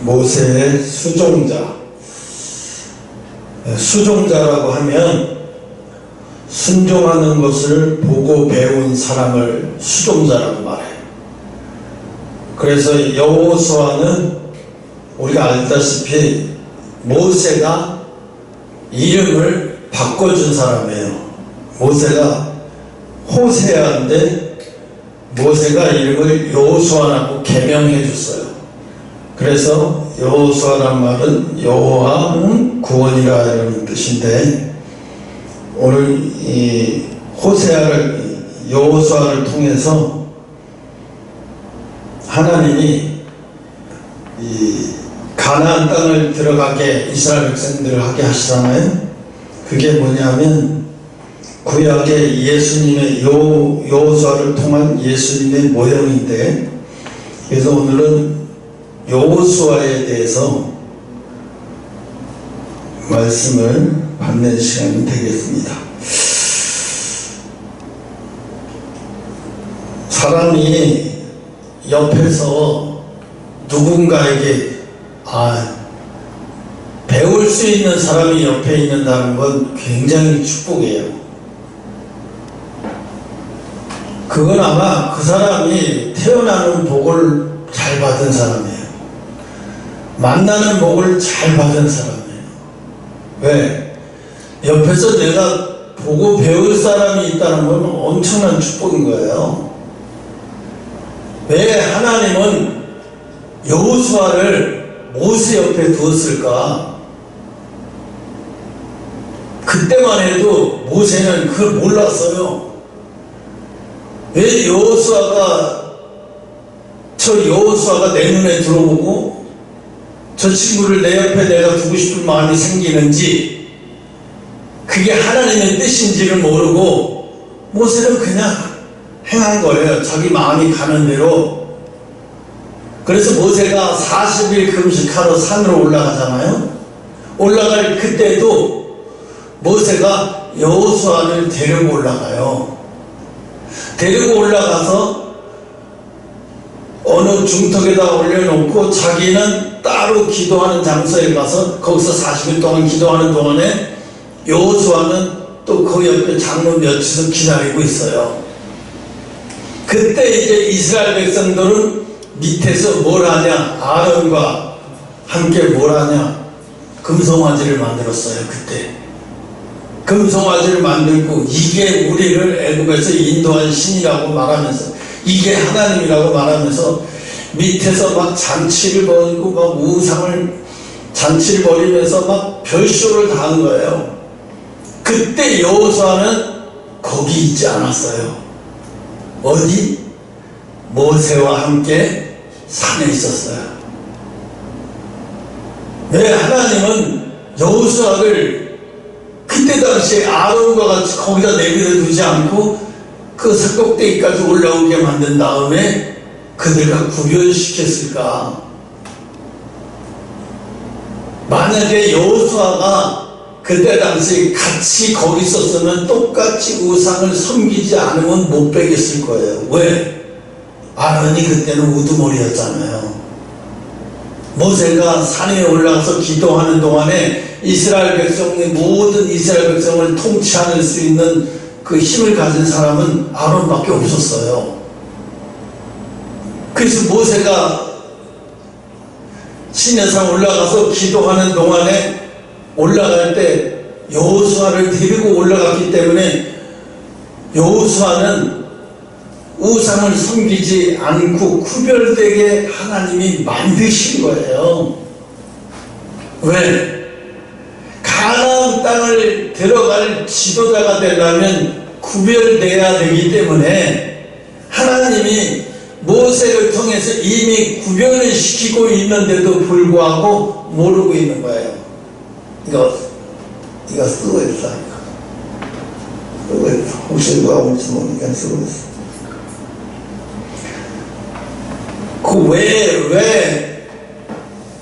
모세의 수종자. 수종자라고 하면 순종하는 것을 보고 배운 사람을 수종자라고 말해요. 그래서 여호수아는 우리가 알다시피 모세가 이름을 바꿔준 사람이에요. 모세가 호세아인데 모세가 이름을 여호수아라고 개명해 줬어요. 그래서 여호수아란 말은 여호와는 구원이라 이런 뜻인데, 오늘 이 호세아를 여호수아를 통해서 하나님이 이 가나안 땅을 들어가게 이스라엘 백성들을 하게 하시잖아요. 그게 뭐냐면 구약의 예수님의 여호수아를 통한 예수님의 모형인데, 그래서 오늘은 여호수아에 대해서 말씀을 받는 시간이 되겠습니다. 사람이 옆에서 누군가에게 배울 수 있는 사람이 옆에 있는다는 건 굉장히 축복이에요. 그건 아마 그 사람이 태어나는 복을 잘 받은 사람이에요. 만나는 복을 잘 받은 사람이에요. 왜? 옆에서 내가 보고 배울 사람이 있다는 건 엄청난 축복인 거예요. 왜 하나님은 여호수아를 모세 옆에 두었을까? 그때만 해도 모세는 그걸 몰랐어요. 왜 여호수아가 내 눈에 들어오고 저 친구를 내 옆에 내가 두고 싶은 마음이 생기는지, 그게 하나님의 뜻인지를 모르고 모세는 그냥 행한 거예요. 자기 마음이 가는 대로. 그래서 모세가 40일 금식하러 산으로 올라가잖아요. 올라갈 그때도 모세가 여호수아를 데리고 올라가요. 데리고 올라가서 어느 중턱에다 올려놓고 자기는 따로 기도하는 장소에 가서 거기서 40일 동안 기도하는 동안에 여호수아는 또 그 옆에 장로 몇이서 기다리고 있어요. 그때 이제 이스라엘 백성들은 밑에서 뭘 하냐? 아론과 함께 뭘 하냐? 금송아지를 만들었어요. 그때 금송아지를 만들고 이게 우리를 애굽에서 인도한 신이라고 말하면서, 이게 하나님이라고 말하면서 밑에서 막 잔치를 벌이고 막 우상을 잔치를 벌이면서 막 별쇼를 다 한 거예요. 그때 여호수아는 거기 있지 않았어요. 어디? 모세와 함께 산에 있었어요. 왜? 하나님은 여호수아를 그때 당시에 아론과 같이 거기다 내버려 두지 않고 그 산꼭대기까지 올라오게 만든 다음에 그들과 구별시켰을까? 만약에 여호수아가 그때 당시 같이 거기 있었으면 똑같이 우상을 섬기지 않으면 못 베겼을 거예요. 왜? 아론이 그때는 우두머리였잖아요. 모세가 산에 올라가서 기도하는 동안에 이스라엘 백성의 모든 이스라엘 백성을 통치할 수 있는 그 힘을 가진 사람은 아론밖에 없었어요. 그래서 모세가 시내산 올라가서 기도하는 동안에 올라갈 때 여호수아를 데리고 올라갔기 때문에 여호수아는 우상을 섬기지 않고 구별되게 하나님이 만드신 거예요. 왜? 가나안 땅을 들어갈 지도자가 되려면 구별돼야 되기 때문에 하나님이 모세를 통해서 이미 구별을 시키고 있는데도 불구하고 모르고 있는 거예요. 이거 쓰고 있어. 쓰고 있어. 혹시 누가 올지 모르니까 쓰고 있어.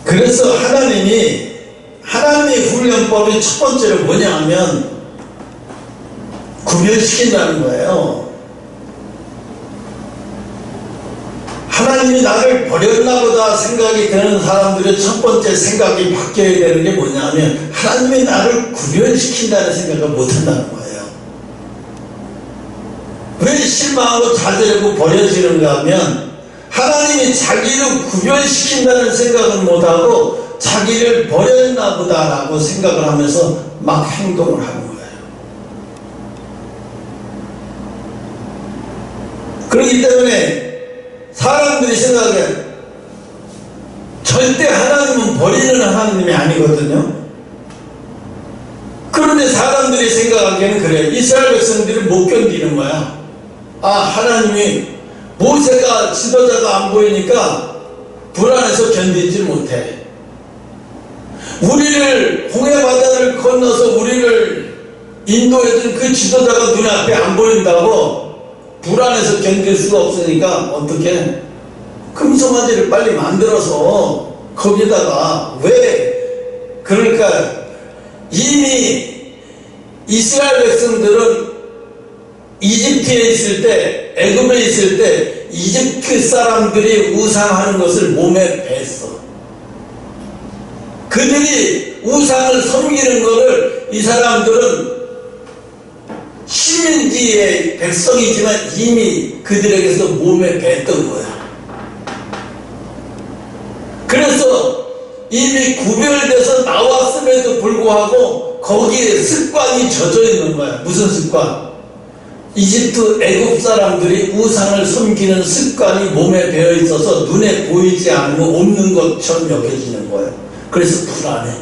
그래서 하나님의 훈련법이 첫 번째로 뭐냐 하면 구별시킨다는 거예요. 하나님 하나님이 나를 버렸나 보다 생각이 드는 사람들의 첫 번째 생각이 바뀌어야 되는 게 뭐냐면 하나님이 나를 구별시킨다는 생각을 못한다는 거예요. 왜 실망하고 좌절하고 버려지는가 하면 하나님이 자기를 구별시킨다는 생각은 못하고 자기를 버렸나 보다라고 생각을 하면서 막 행동을 하는 거예요. 그렇기 때문에 사람들이 생각해 절대 하나님은 버리는 하나님이 아니거든요. 그런데 사람들이 생각하기에는 그래. 이스라엘 백성들이 못 견디는 거야. 아, 하나님이 모세가 지도자가 안 보이니까 불안해서 견디지 못해. 우리를 홍해바다를 건너서 우리를 인도해준 그 지도자가 눈앞에 안 보인다고 불안해서 견딜 수가 없으니까 어떻게 금송아지를 빨리 만들어서 거기다가 왜 그러니까 이미 이스라엘 백성들은 이집트에 있을 때 애굽에 있을 때 이집트 사람들이 우상하는 것을 몸에 뱄어. 그들이 우상을 섬기는 것을 이 사람들은 식민지의 백성이지만 이미 그들에게서 몸에 뱄던 거야. 그래서 이미 구별돼서 나왔음에도 불구하고 거기에 습관이 젖어 있는 거야. 무슨 습관? 이집트 애굽 사람들이 우상을 섬기는 습관이 몸에 배어 있어서 눈에 보이지 않고 없는 것처럼 여겨지는 거예요. 그래서 불안해.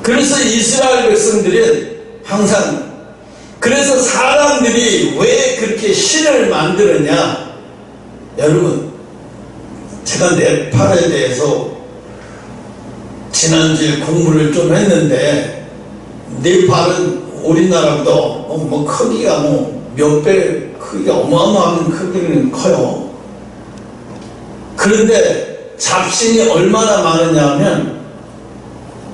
그래서 이스라엘 백성들은 항상 그래서 사람들이 왜 그렇게 신을 만들었냐? 여러분, 제가 네팔에 대해서 지난주에 공부를 좀 했는데 네팔은 우리나라보다 뭐 크기가 뭐 몇 배 크기가 어마어마한 크기는 커요. 그런데 잡신이 얼마나 많으냐 하면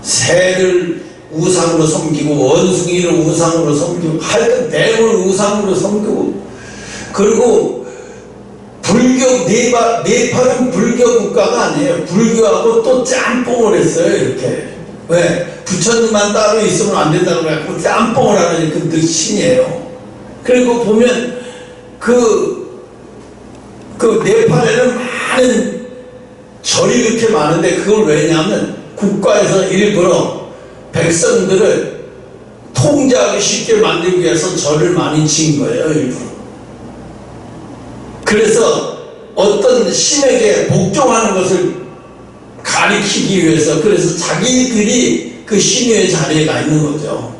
새를 우상으로 섬기고 원숭이를 우상으로 섬기고 하여튼 뱀을 우상으로 섬기고 그리고 불교 네팔은 불교 국가가 아니에요. 불교하고 또 짬뽕을 했어요. 이렇게 왜 부처님만 따로 있으면 안 된다고 그래갖고 짬뽕을 하는 그 신이에요. 그리고 보면 그 네팔에는 많은 절이 그렇게 많은데 그걸 왜냐하면 국가에서 일부러 백성들을 통제하기 쉽게 만들기 위해서 절을 많이 지은 거예요. 일부러. 그래서 어떤 신에게 복종하는 것을 가리키기 위해서 그래서 자기들이 그 신의 자리에 가 있는 거죠.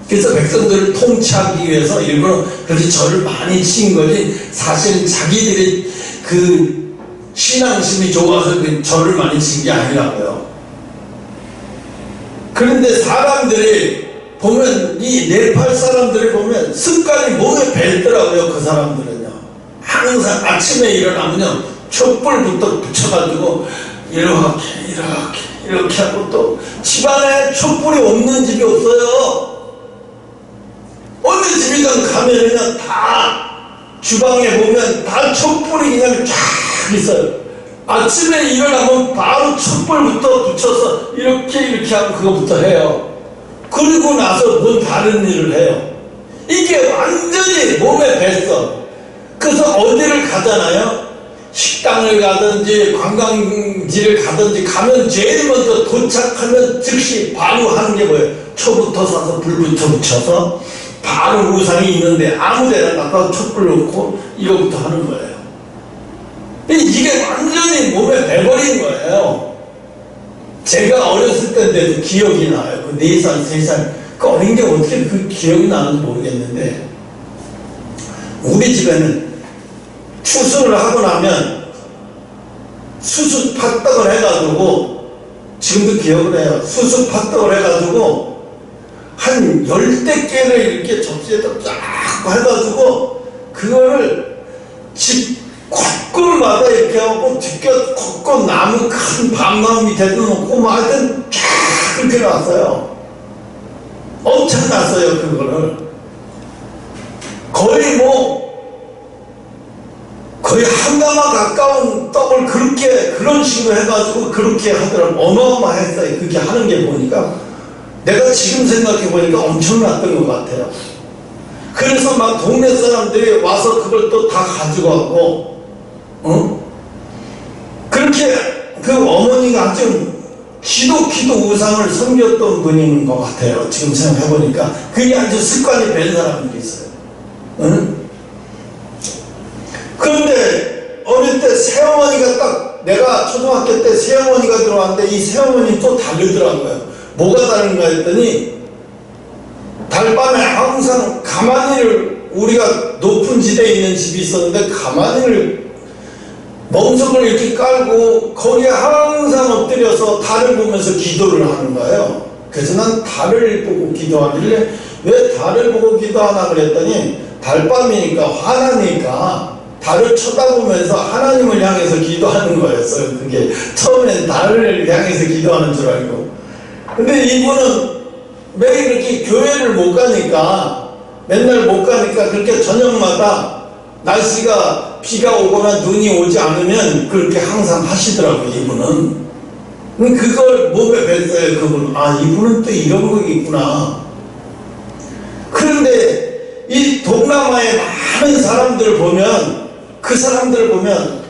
그래서 백성들을 통치하기 위해서 일부러 그렇게 절을 많이 지은 거지 사실 자기들이 그 신앙심이 좋아서 그 절을 많이 지은 게 아니라고요. 그런데 사람들이 보면 이 네팔 사람들이 보면 습관이 몸에 배더라고요. 그 사람들은요. 항상 아침에 일어나면요 촛불부터 붙여가지고 이렇게 하고 또 집안에 촛불이 없는 집이 없어요. 어느 집이든 가면은 다 주방에 보면 다 촛불이 그냥 쫙 있어요. 아침에 일어나면 바로 촛불부터 붙여서 이렇게 하고 그거부터 해요. 그리고 나서 뭔 다른 일을 해요. 이게 완전히 몸에 뱄어. 그래서 어디를 가잖아요. 식당을 가든지 관광지를 가든지 가면 제일 먼저 도착하면 즉시 바로 하는 게 뭐예요? 초부터 사서 불부터 붙여서 바로 우상이 있는데 아무 데나 갖다 촛불 놓고 이거부터 하는 거예요. 이게 완전히 몸에 배버린 거예요. 제가 어렸을 때인데도 기억이 나요. 그 4살, 3살. 그 어린 게 어떻게 그 기억이 나는지 모르겠는데 우리 집에는 추수를 하고 나면 수수 팥떡을 해가지고 지금도 기억을 해요. 수수 팥떡을 해가지고 한 10대 개를 이렇게 접시에다 쫙 해가지고 그거를 집 곳곳마다 이렇게 하고 뒷곁 곳곳 나무 큰 밤나무 밑에도 놓고 막 하여튼 쫙 그렇게 놨어요. 엄청 났어요. 그거를 거의 뭐 거의 한 가마 가까운 떡을 그런 식으로 해가지고 그렇게 하더라고. 어마어마했어요. 그렇게 하는 게 보니까. 내가 지금 생각해 보니까 엄청났던 것 같아요. 그래서 막 동네 사람들이 와서 그걸 또 다 가져가고, 그렇게 그 어머니가 아주 기독기도 우상을 섬겼던 분인 것 같아요. 지금 생각해 보니까. 그게 아주 습관이 된 사람들이 있어요. 그런데 어릴 때 새어머니가 딱, 내가 초등학교 때 새어머니가 들어왔는데 이 새어머니 또 다르더라고요. 뭐가 다른가 했더니 달밤에 항상 가마니를, 우리가 높은 지대에 있는 집이 있었는데 가마니를 멍석을 이렇게 깔고 거기에 항상 엎드려서 달을 보면서 기도를 하는 거예요. 그래서 난 달을 보고 기도하길래 왜 달을 보고 기도하나 그랬더니 달밤이니까 화나니까 달을 쳐다보면서 하나님을 향해서 기도하는 거였어요. 그게 처음엔 달을 향해서 기도하는 줄 알고. 근데 이분은 매일 이렇게 교회를 못 가니까, 맨날 못 가니까 그렇게 저녁마다 날씨가 비가 오거나 눈이 오지 않으면 그렇게 항상 하시더라고요. 이분은 그걸 몸에 뵀어요. 그분은 이분은 또 이런 거 있구나. 그런데 이 동남아의 많은 사람들을 보면, 그 사람들을 보면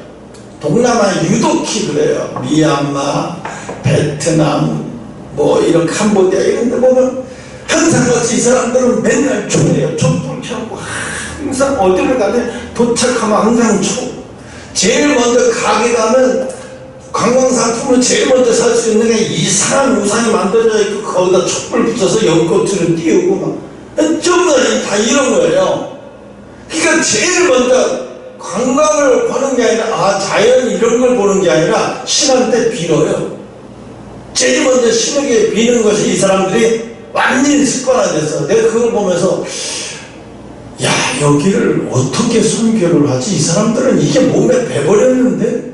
동남아 유독히 그래요. 미얀마, 베트남, 뭐 이런 캄보디아 이런 데 보면 항상 같이 이 사람들은 맨날 촛불이에요. 촛불 켜고 항상 어디를 가든 도착하면 항상 제일 먼저 가게 가면 관광상품을 제일 먼저 살 수 있는 게 이상한 우산이 만들어져 있고 거기다 촛불 붙여서 연꽃으로 띄우고 막 전부 다 이런 거예요. 그러니까 제일 먼저 관광을 보는 게 아니라 자연 이런 걸 보는 게 아니라 신앙 때 빌어요. 제일 먼저 신에게 비는 것이 이 사람들이 완전히 습관화됐어. 내가 그걸 보면서 야, 여기를 어떻게 선교를 하지? 이 사람들은 이게 몸에 배버렸는데?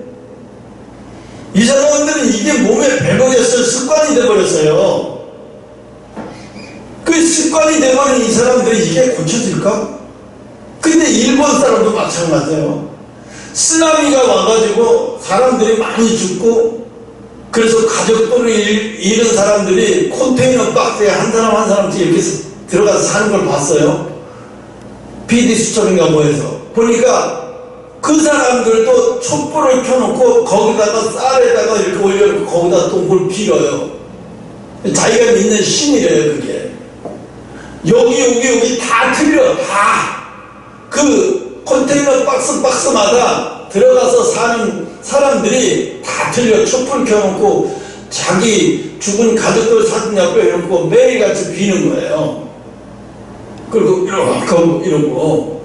이 사람들은 이게 몸에 배버렸어요. 습관이 돼버렸어요. 그 습관이 돼버린 이 사람들이 이게 고쳐질까? 근데 일본 사람도 마찬가지예요. 쓰나미가 와가지고 사람들이 많이 죽고, 그래서 가족들을 잃은 사람들이 컨테이너 박스에 한 사람 한 사람씩 이렇게 들어가서 사는 걸 봤어요. PD수첩인가 뭐해서 보니까 그 사람들도 촛불을 켜놓고 거기다가 쌀에다가 이렇게 올려놓고 거기다 또 물 빌어요. 자기가 믿는 신이래요. 그게 여기 다 틀려. 다 그 컨테이너 박스마다 들어가서 사는 사람들이 다 틀려. 촛불 켜놓고 자기 죽은 가족들 사진 옆에 이러고 매일같이 비는 거예요. 그리고 이러고.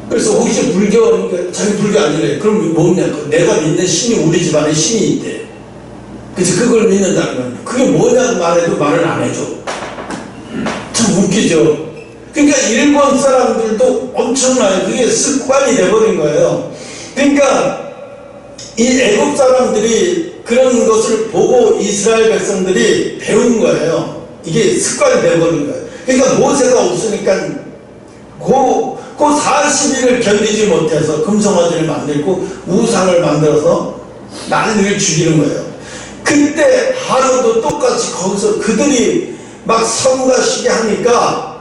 그래서 혹시 불교니까 자기 불교 아니래. 그럼 뭐냐? 내가 믿는 신이 우리 집안에 신이 있대. 그래서 그걸 믿는다는 거야. 그게 뭐냐고 말해도 말을 안 해줘. 참 웃기죠. 그러니까 일본 사람들도 엄청나요. 그게 습관이 돼버린 거예요. 그러니까 이 애국 사람들이 그런 것을 보고 이스라엘 백성들이 배운 거예요. 이게 습관이 돼버린 거예요. 그러니까 모세가 없으니까 그 40일을 견디지 못해서 금송아지를 만들고 우상을 만들어서 난리를 죽이는 거예요. 그때 하루도 똑같이 거기서 그들이 막 성가시게 하니까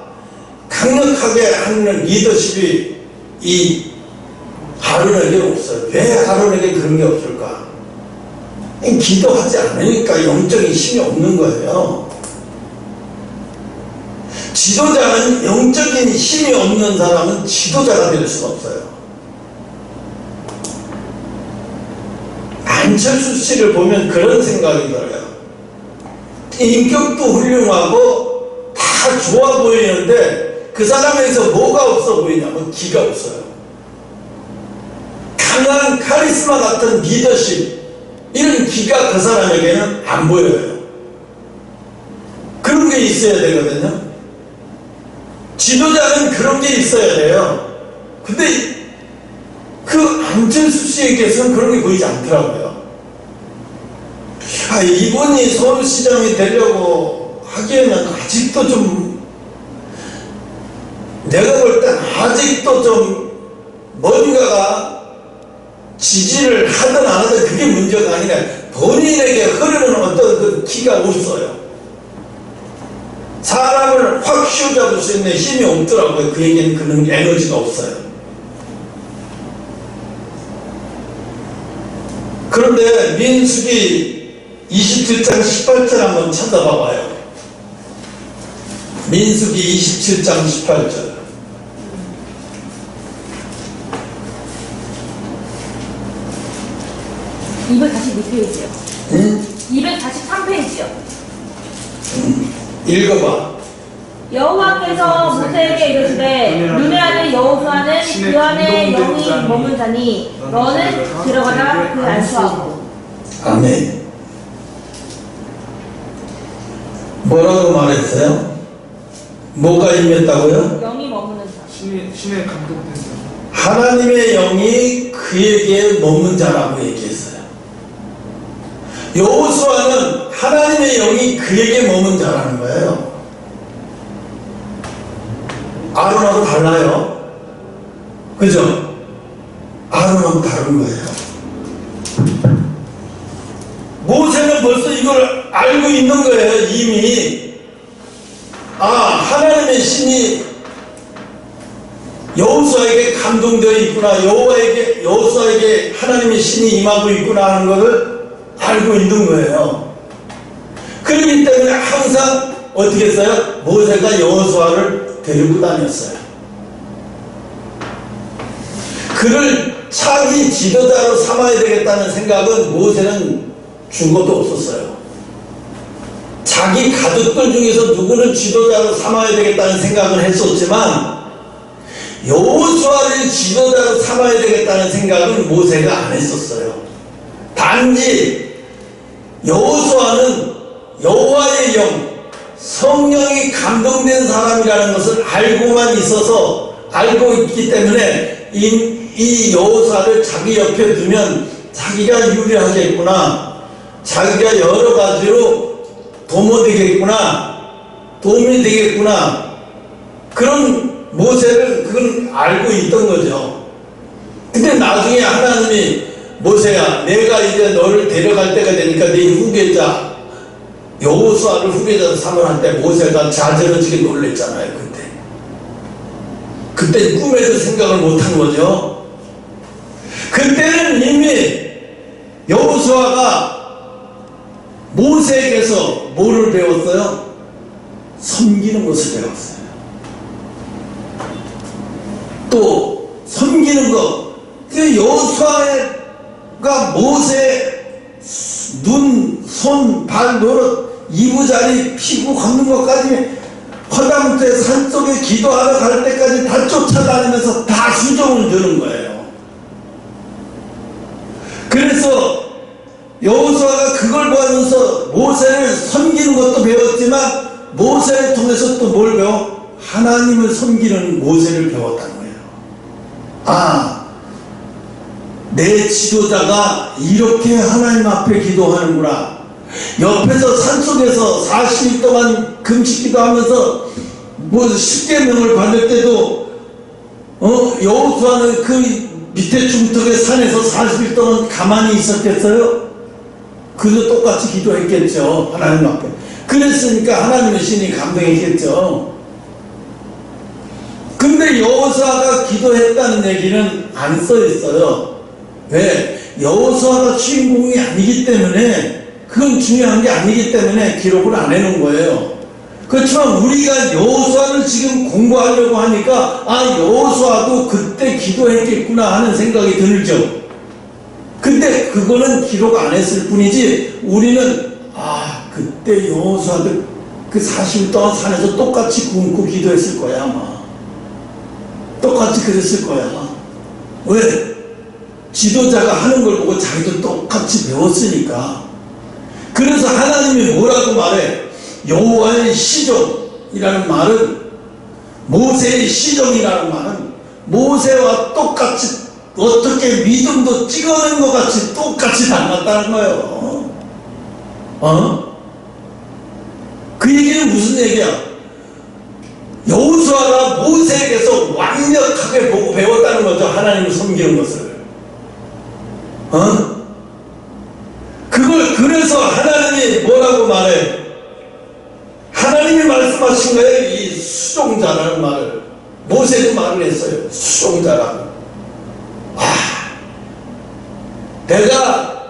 강력하게 하는 리더십이 이 하론에게 없어요. 왜 하론에게 그런 게 없을까? 기도하지 않으니까 영적인 힘이 없는 거예요. 지도자는, 영적인 힘이 없는 사람은 지도자가 될 수가 없어요. 안철수 씨를 보면 그런 생각이 들어요. 인격도 훌륭하고 다 좋아 보이는데 그 사람에서 뭐가 없어 보이냐면 기가 없어요. 강한 카리스마 같은 리더십, 이런 기가 그 사람에게는 안 보여요. 그런 게 있어야 되거든요. 지도자는 그런 게 있어야 돼요. 근데 그 안철수 씨에게서는 그런 게 보이지 않더라고요. 이분이 서울시장이 되려고 하기에는 아직도 좀, 내가 볼 땐 아직도 좀 뭔가가 지지를 하든 안 하든 그게 문제가 아니라 본인에게 흐르는 어떤 그 기가 없어요. 사람을 확 휘어잡을 수 있는 힘이 없더라고요. 그에게는 그런 에너지가 없어요. 그런데 민수기 27장 18절 한번 찾아봐봐요. 민수기 27장 18절. 242페이지요. 응? 243페이지요. 읽어봐. 여호와께서 모세에게 이르시되 눈의 아들 여호수아는 그 안에 영이 머문 자니 너는 들어가라 그 안수하고. 아멘. 뭐라고 말했어요? 뭐가 임했다고요? 영이 머무는 자. 신의 감동된 자. 하나님의 영이 그에게 머문 자라고 얘기했어요. 여호수아는 하나님의 영이 그에게 머문 자라는 거예요. 아론하고 달라요. 그죠? 아론하고 다른 거예요. 모세는 벌써 이걸 알고 있는 거예요. 이미. 하나님의 신이 여호수아에게 감동되어 있구나, 여호수아에게 하나님의 신이 임하고 있구나 하는 것을 알고 있는 거예요. 그렇기 때문에 항상 어떻게 했어요? 모세가 여호수아를 데리고 다녔어요. 그를 차기 지도자로 삼아야 되겠다는 생각은 모세는 죽어도 없었어요. 자기 가족들 중에서 누구를 지도자로 삼아야 되겠다는 생각을 했었지만 여호수아를 지도자로 삼아야 되겠다는 생각은 모세가 안 했었어요. 단지 여호수아는 여호와의 영, 성령이 감동된 사람이라는 것을 알고 있기 때문에 이 여호수아를 자기 옆에 두면 자기가 유리하겠구나, 자기가 여러 가지로 도움이 되겠구나, 그런 모세를 그건 알고 있던 거죠. 근데 나중에 하나님이 모세야, 내가 이제 너를 데려갈 때가 되니까 네 후계자 여호수아를 후계자로 삼으라 할 때 모세가 자지러지게 놀랬잖아요. 그때 꿈에도 생각을 못한 거죠. 그때는 이미 여호수아가 모세에게서 뭐를 배웠어요? 섬기는 것을 배웠어요. 또 섬기는 것. 여호수아가 모세 눈, 손, 발 노릇, 이부자리, 피부 걷는 것까지 허당태 산속에 기도하러 갈 때까지 다 쫓아다니면서 다 수종을 드는 거예요. 그래서 여호수아가 그걸 보면서 모세를 섬기는 것도 배웠지만 모세를 통해서 또 뭘 배워? 하나님을 섬기는 모세를 배웠다는 거예요. 내 지도자가 이렇게 하나님 앞에 기도하는구나. 옆에서 산속에서 40일 동안 금식 기도하면서 십계명을 받을 때도 여호수아는 그 밑에 중턱의 산에서 40일 동안 가만히 있었겠어요? 그도 똑같이 기도했겠죠. 하나님 앞에. 그랬으니까 하나님의 신이 감동했겠죠. 근데 여호수아가 기도했다는 얘기는 안 써 있어요. 왜? 여호수아가 주인공이 아니기 때문에, 그건 중요한 게 아니기 때문에 기록을 안 해놓은 거예요. 그렇지만 우리가 여호수아를 지금 공부하려고 하니까 여호수아도 그때 기도했겠구나 하는 생각이 들죠. 근데 그거는 기록 안 했을 뿐이지, 우리는 그때 여호수아도 그 40일 동안 산에서 똑같이 굶고 기도했을 거야. 아마 똑같이 그랬을 거야. 왜? 지도자가 하는 걸 보고 자기도 똑같이 배웠으니까. 그래서 하나님이 뭐라고 말해? 여호와의 시종이라는 말은, 모세의 시종이라는 말은 모세와 똑같이, 어떻게 믿음도 찍어낸 것 같이 똑같이 닮았다는 거예요. 그 얘기는 무슨 얘기야? 여호수아가 모세에게서 완전 강력하게 보고 배웠다는 거죠. 하나님을 섬기는 것을. 그걸 그래서 하나님이 뭐라고 말해? 하나님이 말씀하신 거예요. 이 수종자라는 말을. 모세도 말을 했어요. 수종자라고. 내가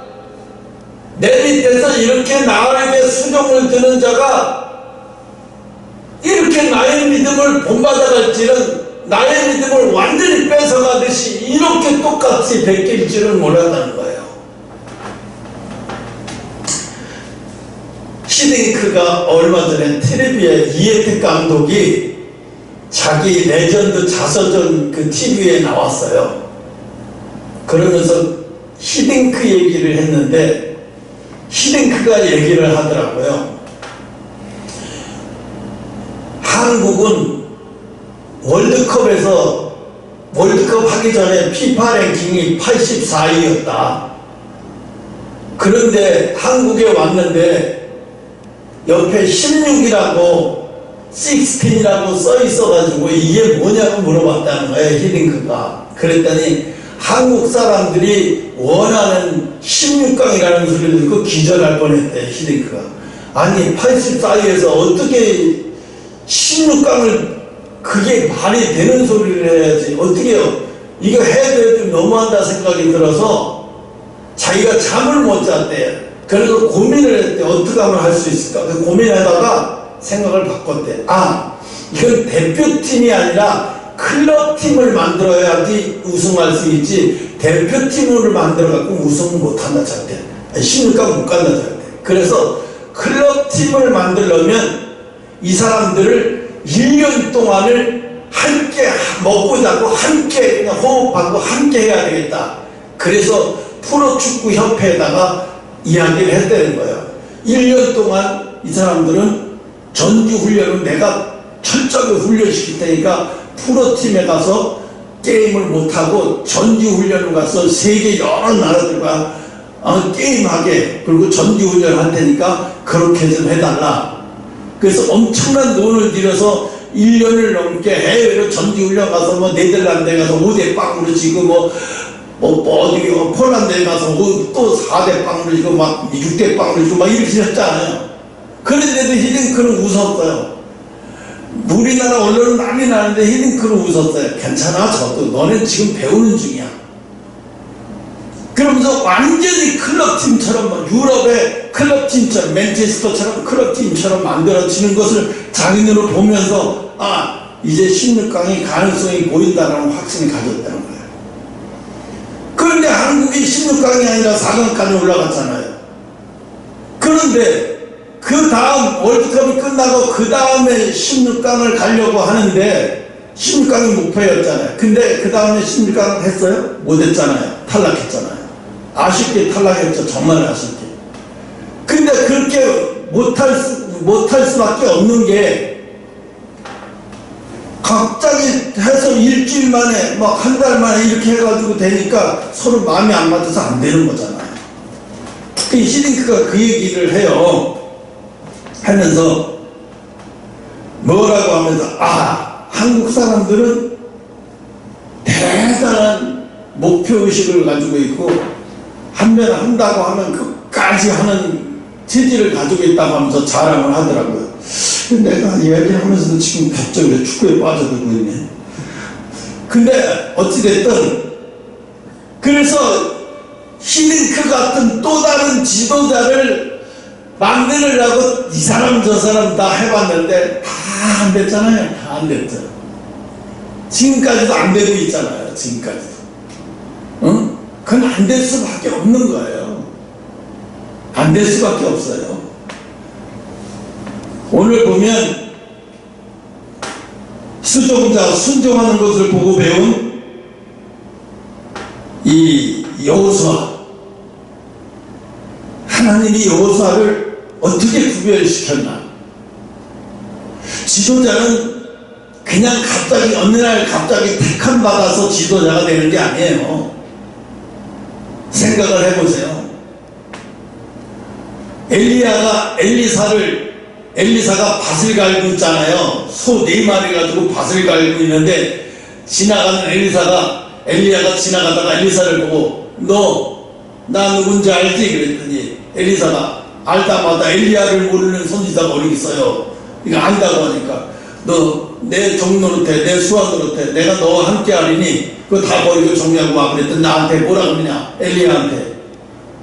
내 밑에서 이렇게 나에게 수종을 드는 자가 이렇게 나의 믿음을 본받아갈지는 나의 믿음을 완전히 뺏어가듯이 이렇게 똑같이 베낄 줄은 몰랐다는 거예요. 히딩크가 얼마 전에 텔레비에 이혜택 감독이 자기 레전드 자서전 그 TV에 나왔어요. 그러면서 히딩크 얘기를 했는데 히딩크가 얘기를 하더라고요. 한국은 월드컵에서 월드컵 하기 전에 피파 랭킹이 84위였다. 그런데 한국에 왔는데 옆에 16이라고 16이라고 써 있어가지고 이게 뭐냐고 물어봤다는 거예요. 히딩크가. 그랬더니 한국 사람들이 원하는 16강이라는 소리를 듣고 기절할 뻔했대. 히딩크가. 아니 84위에서 어떻게 16강을 그게 말이 되는 소리를 해야지. 어떻게요? 이거 해도 좀 너무한다 생각이 들어서 자기가 잠을 못 잤대요. 그래서 고민을 했대. 어떻게 하면 할 수 있을까? 그 고민하다가 생각을 바꿨대. 이건 대표팀이 아니라 클럽팀을 만들어야지 우승할 수 있지 대표팀을 만들어갖고 우승을 못한다 절대. 16강 못 간다 절대. 그래서 클럽팀을 만들려면 이 사람들을 1년 동안을 함께 먹고 자고 함께 그냥 호흡하고 함께 해야 되겠다. 그래서 프로축구협회에다가 이야기를 했다는 거예요. 1년 동안 이 사람들은 전주훈련을 내가 철저하게 훈련시킬 테니까 프로팀에 가서 게임을 못하고 전주훈련을 가서 세계 여러 나라들과 게임하게 그리고 전주훈련을 할 테니까 그렇게 좀 해달라. 그래서 엄청난 돈을 들여서 1년을 넘게 해외로 전지훈련 가서 뭐 네덜란드에 가서 5대 빵으로 지고 어디 폴란드에 가서 또 4대 빵으로 지고 막 6대 빵으로 지고 막 이렇게 했잖아요. 그런데도 히딩크는 웃었어요. 우리나라 언론은 난리 나는데 히딩크는 웃었어요. 괜찮아, 저도 너네 지금 배우는 중이야. 그러면서 완전히 클럽팀처럼 유럽의 클럽팀처럼 맨체스터처럼 클럽팀처럼 만들어지는 것을 자기들로 보면서 이제 16강이 가능성이 보인다는 확신이 가졌다는 거예요. 그런데 한국이 16강이 아니라 4강까지 올라갔잖아요. 그런데 그 다음 월드컵이 끝나고 그 다음에 16강을 가려고 하는데 16강이 목표였잖아요. 근데 그 다음에 16강을 했어요? 못했잖아요. 탈락했잖아요. 아쉽게 탈락했죠. 정말 아쉽게. 근데 그렇게 못할 수밖에 없는 게 갑자기 해서 일주일 만에 막 한 달 만에 이렇게 해가지고 되니까 서로 마음이 안 맞아서 안 되는 거잖아요. 그 히딩크가 그 얘기를 해요. 하면서 뭐라고 하면서 한국 사람들은 대단한 목표의식을 가지고 있고 한번 한다고 하면 끝까지 하는 체질을 가지고 있다고 하면서 자랑을 하더라고요. 내가 이야기하면서도 지금 갑자기 축구에 빠져들고 있네. 근데 어찌됐든 그래서 히딩크 같은 또 다른 지도자를 만들려고 이 사람 저 사람 다 해봤는데 다 안 됐잖아요. 다 안 됐죠. 지금까지도 안 되고 있잖아요. 지금까지도. 그건 안 될 수밖에 없는 거예요. 안 될 수밖에 없어요. 오늘 보면 수종자 순종하는 것을 보고 배운 이 여호수아, 하나님이 여호수아를 어떻게 구별시켰나? 지도자는 그냥 갑자기 어느 날 갑자기 택함 받아서 지도자가 되는 게 아니에요. 생각을 해보세요. 엘리사가 밭을 갈고 있잖아요. 소 4마리 가지고 밭을 갈고 있는데 지나가는 엘리야가 지나가다가 엘리사를 보고 너 나 누군지 알지? 그랬더니 엘리사가 알다마다 엘리야를 모르는 선지자가 어디 있어요? 이거 안다고 하니까 너 내 종 노릇해, 내 수완 노릇해, 내가 너와 함께 하리니 그거 다 버리고 정리하고 와. 그랬더니 나한테 뭐라 그러냐? 엘리야한테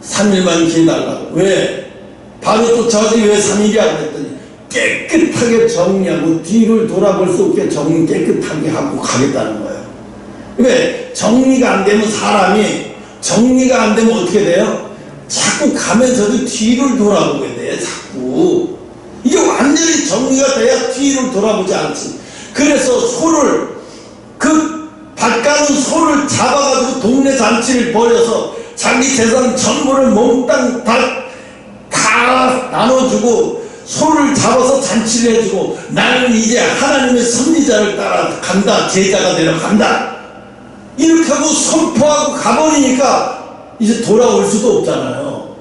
3일만 기회 달라고. 왜? 바로 쫓아오지 왜 3일이야? 그랬더니 깨끗하게 정리하고 뒤를 돌아볼 수 없게 정리 깨끗하게 하고 가겠다는 거예요. 왜? 정리가 안 되면 사람이 정리가 안 되면 어떻게 돼요? 자꾸 가면서도 뒤를 돌아보게 돼. 자꾸 이게 완전히 정리가 돼야 뒤를 돌아보지 않지. 그래서 소를 밭 가는 소를 잡아가지고 동네 잔치를 벌여서 자기 재산 전부를 몽땅 다 나눠주고 소를 잡아서 잔치를 해주고 나는 이제 하나님의 선지자를 따라 간다. 제자가 되러 간다. 이렇게 하고 선포하고 가버리니까 이제 돌아올 수도 없잖아요.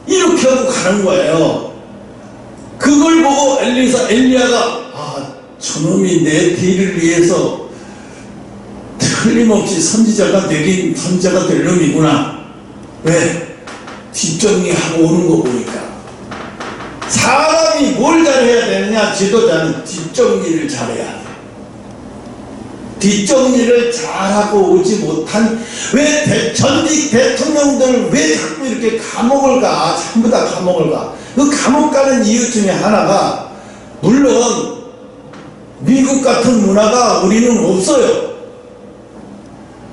이렇게 하고 가는 거예요. 그걸 보고 엘리야가 저놈이 내 뒤를 위해서 틀림없이 선지자가 될 놈이구나. 왜? 뒷정리하고 오는 거 보니까 사람이 뭘 잘해야 되느냐? 지도자는 뒷정리를 잘해야 돼. 뒷정리를 잘하고 오지 못한 왜 전직 대통령들 왜 자꾸 이렇게 감옥을 가? 전부 다 감옥을 가. 그 감옥 가는 이유 중에 하나가 물론 미국 같은 문화가 우리는 없어요.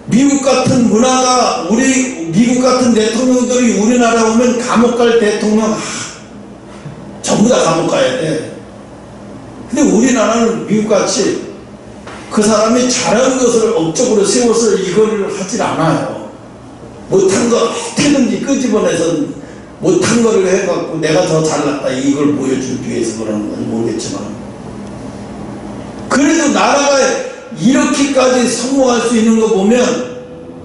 미국 같은 문화가 미국 같은 대통령들이 우리나라 오면 감옥 갈 대통령 전부 다 감옥 가야 돼. 근데 우리나라는 미국같이 그 사람이 잘한 것을 업적으로 세워서 이거를 하질 않아요. 못한 거 어떻게든지 끄집어내서 못한 거를 해갖고 내가 더 잘났다 이걸 보여주기 위해서 그러는 건지 모르겠지만 그래도 나라가 이렇게까지 성공할 수 있는 거 보면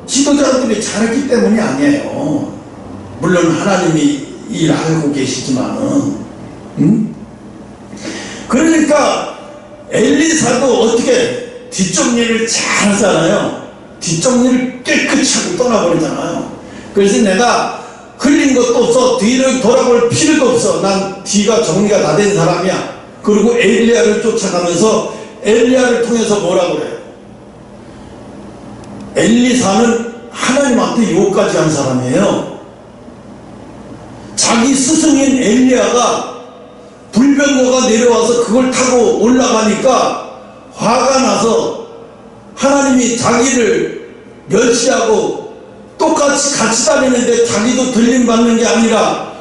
지도자들이 잘했기 때문이 아니에요. 물론 하나님이 일하고 계시지만은 그러니까 엘리사도 어떻게 뒷정리를 잘 하잖아요. 뒷정리를 깨끗이 하고 떠나버리잖아요. 그래서 내가 흘린 것도 없어. 뒤를 돌아볼 필요도 없어. 난 뒤가 정리가 다 된 사람이야. 그리고 엘리야를 쫓아가면서 엘리야를 통해서 뭐라고 그래요? 엘리사는 하나님한테 욕까지 한 사람이에요. 자기 스승인 엘리야가 불병거가 내려와서 그걸 타고 올라가니까 화가 나서 하나님이 자기를 멸시하고 똑같이 같이 다니는데 자기도 들림받는 게 아니라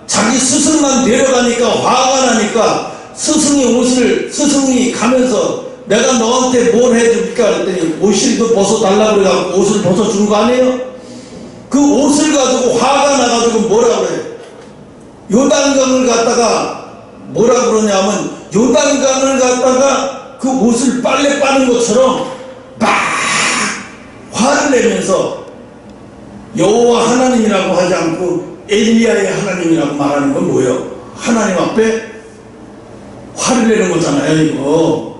자기 스승만 내려가니까 화가 나니까 스승이 가면서 내가 너한테 뭘 해줄까 그랬더니 옷실도 벗어달라고 그래가지고 옷을 벗어준 거 아니에요? 그 옷을 가지고 화가 나가지고 뭐라 그래? 요단강을 갖다가 뭐라 그러냐면 요단강을 갖다가 그 옷을 빨래 빠는 것처럼 막 화를 내면서 여호와 하나님이라고 하지 않고 엘리야의 하나님이라고 말하는 건 뭐예요? 하나님 앞에 화를 내는 거잖아요. 이거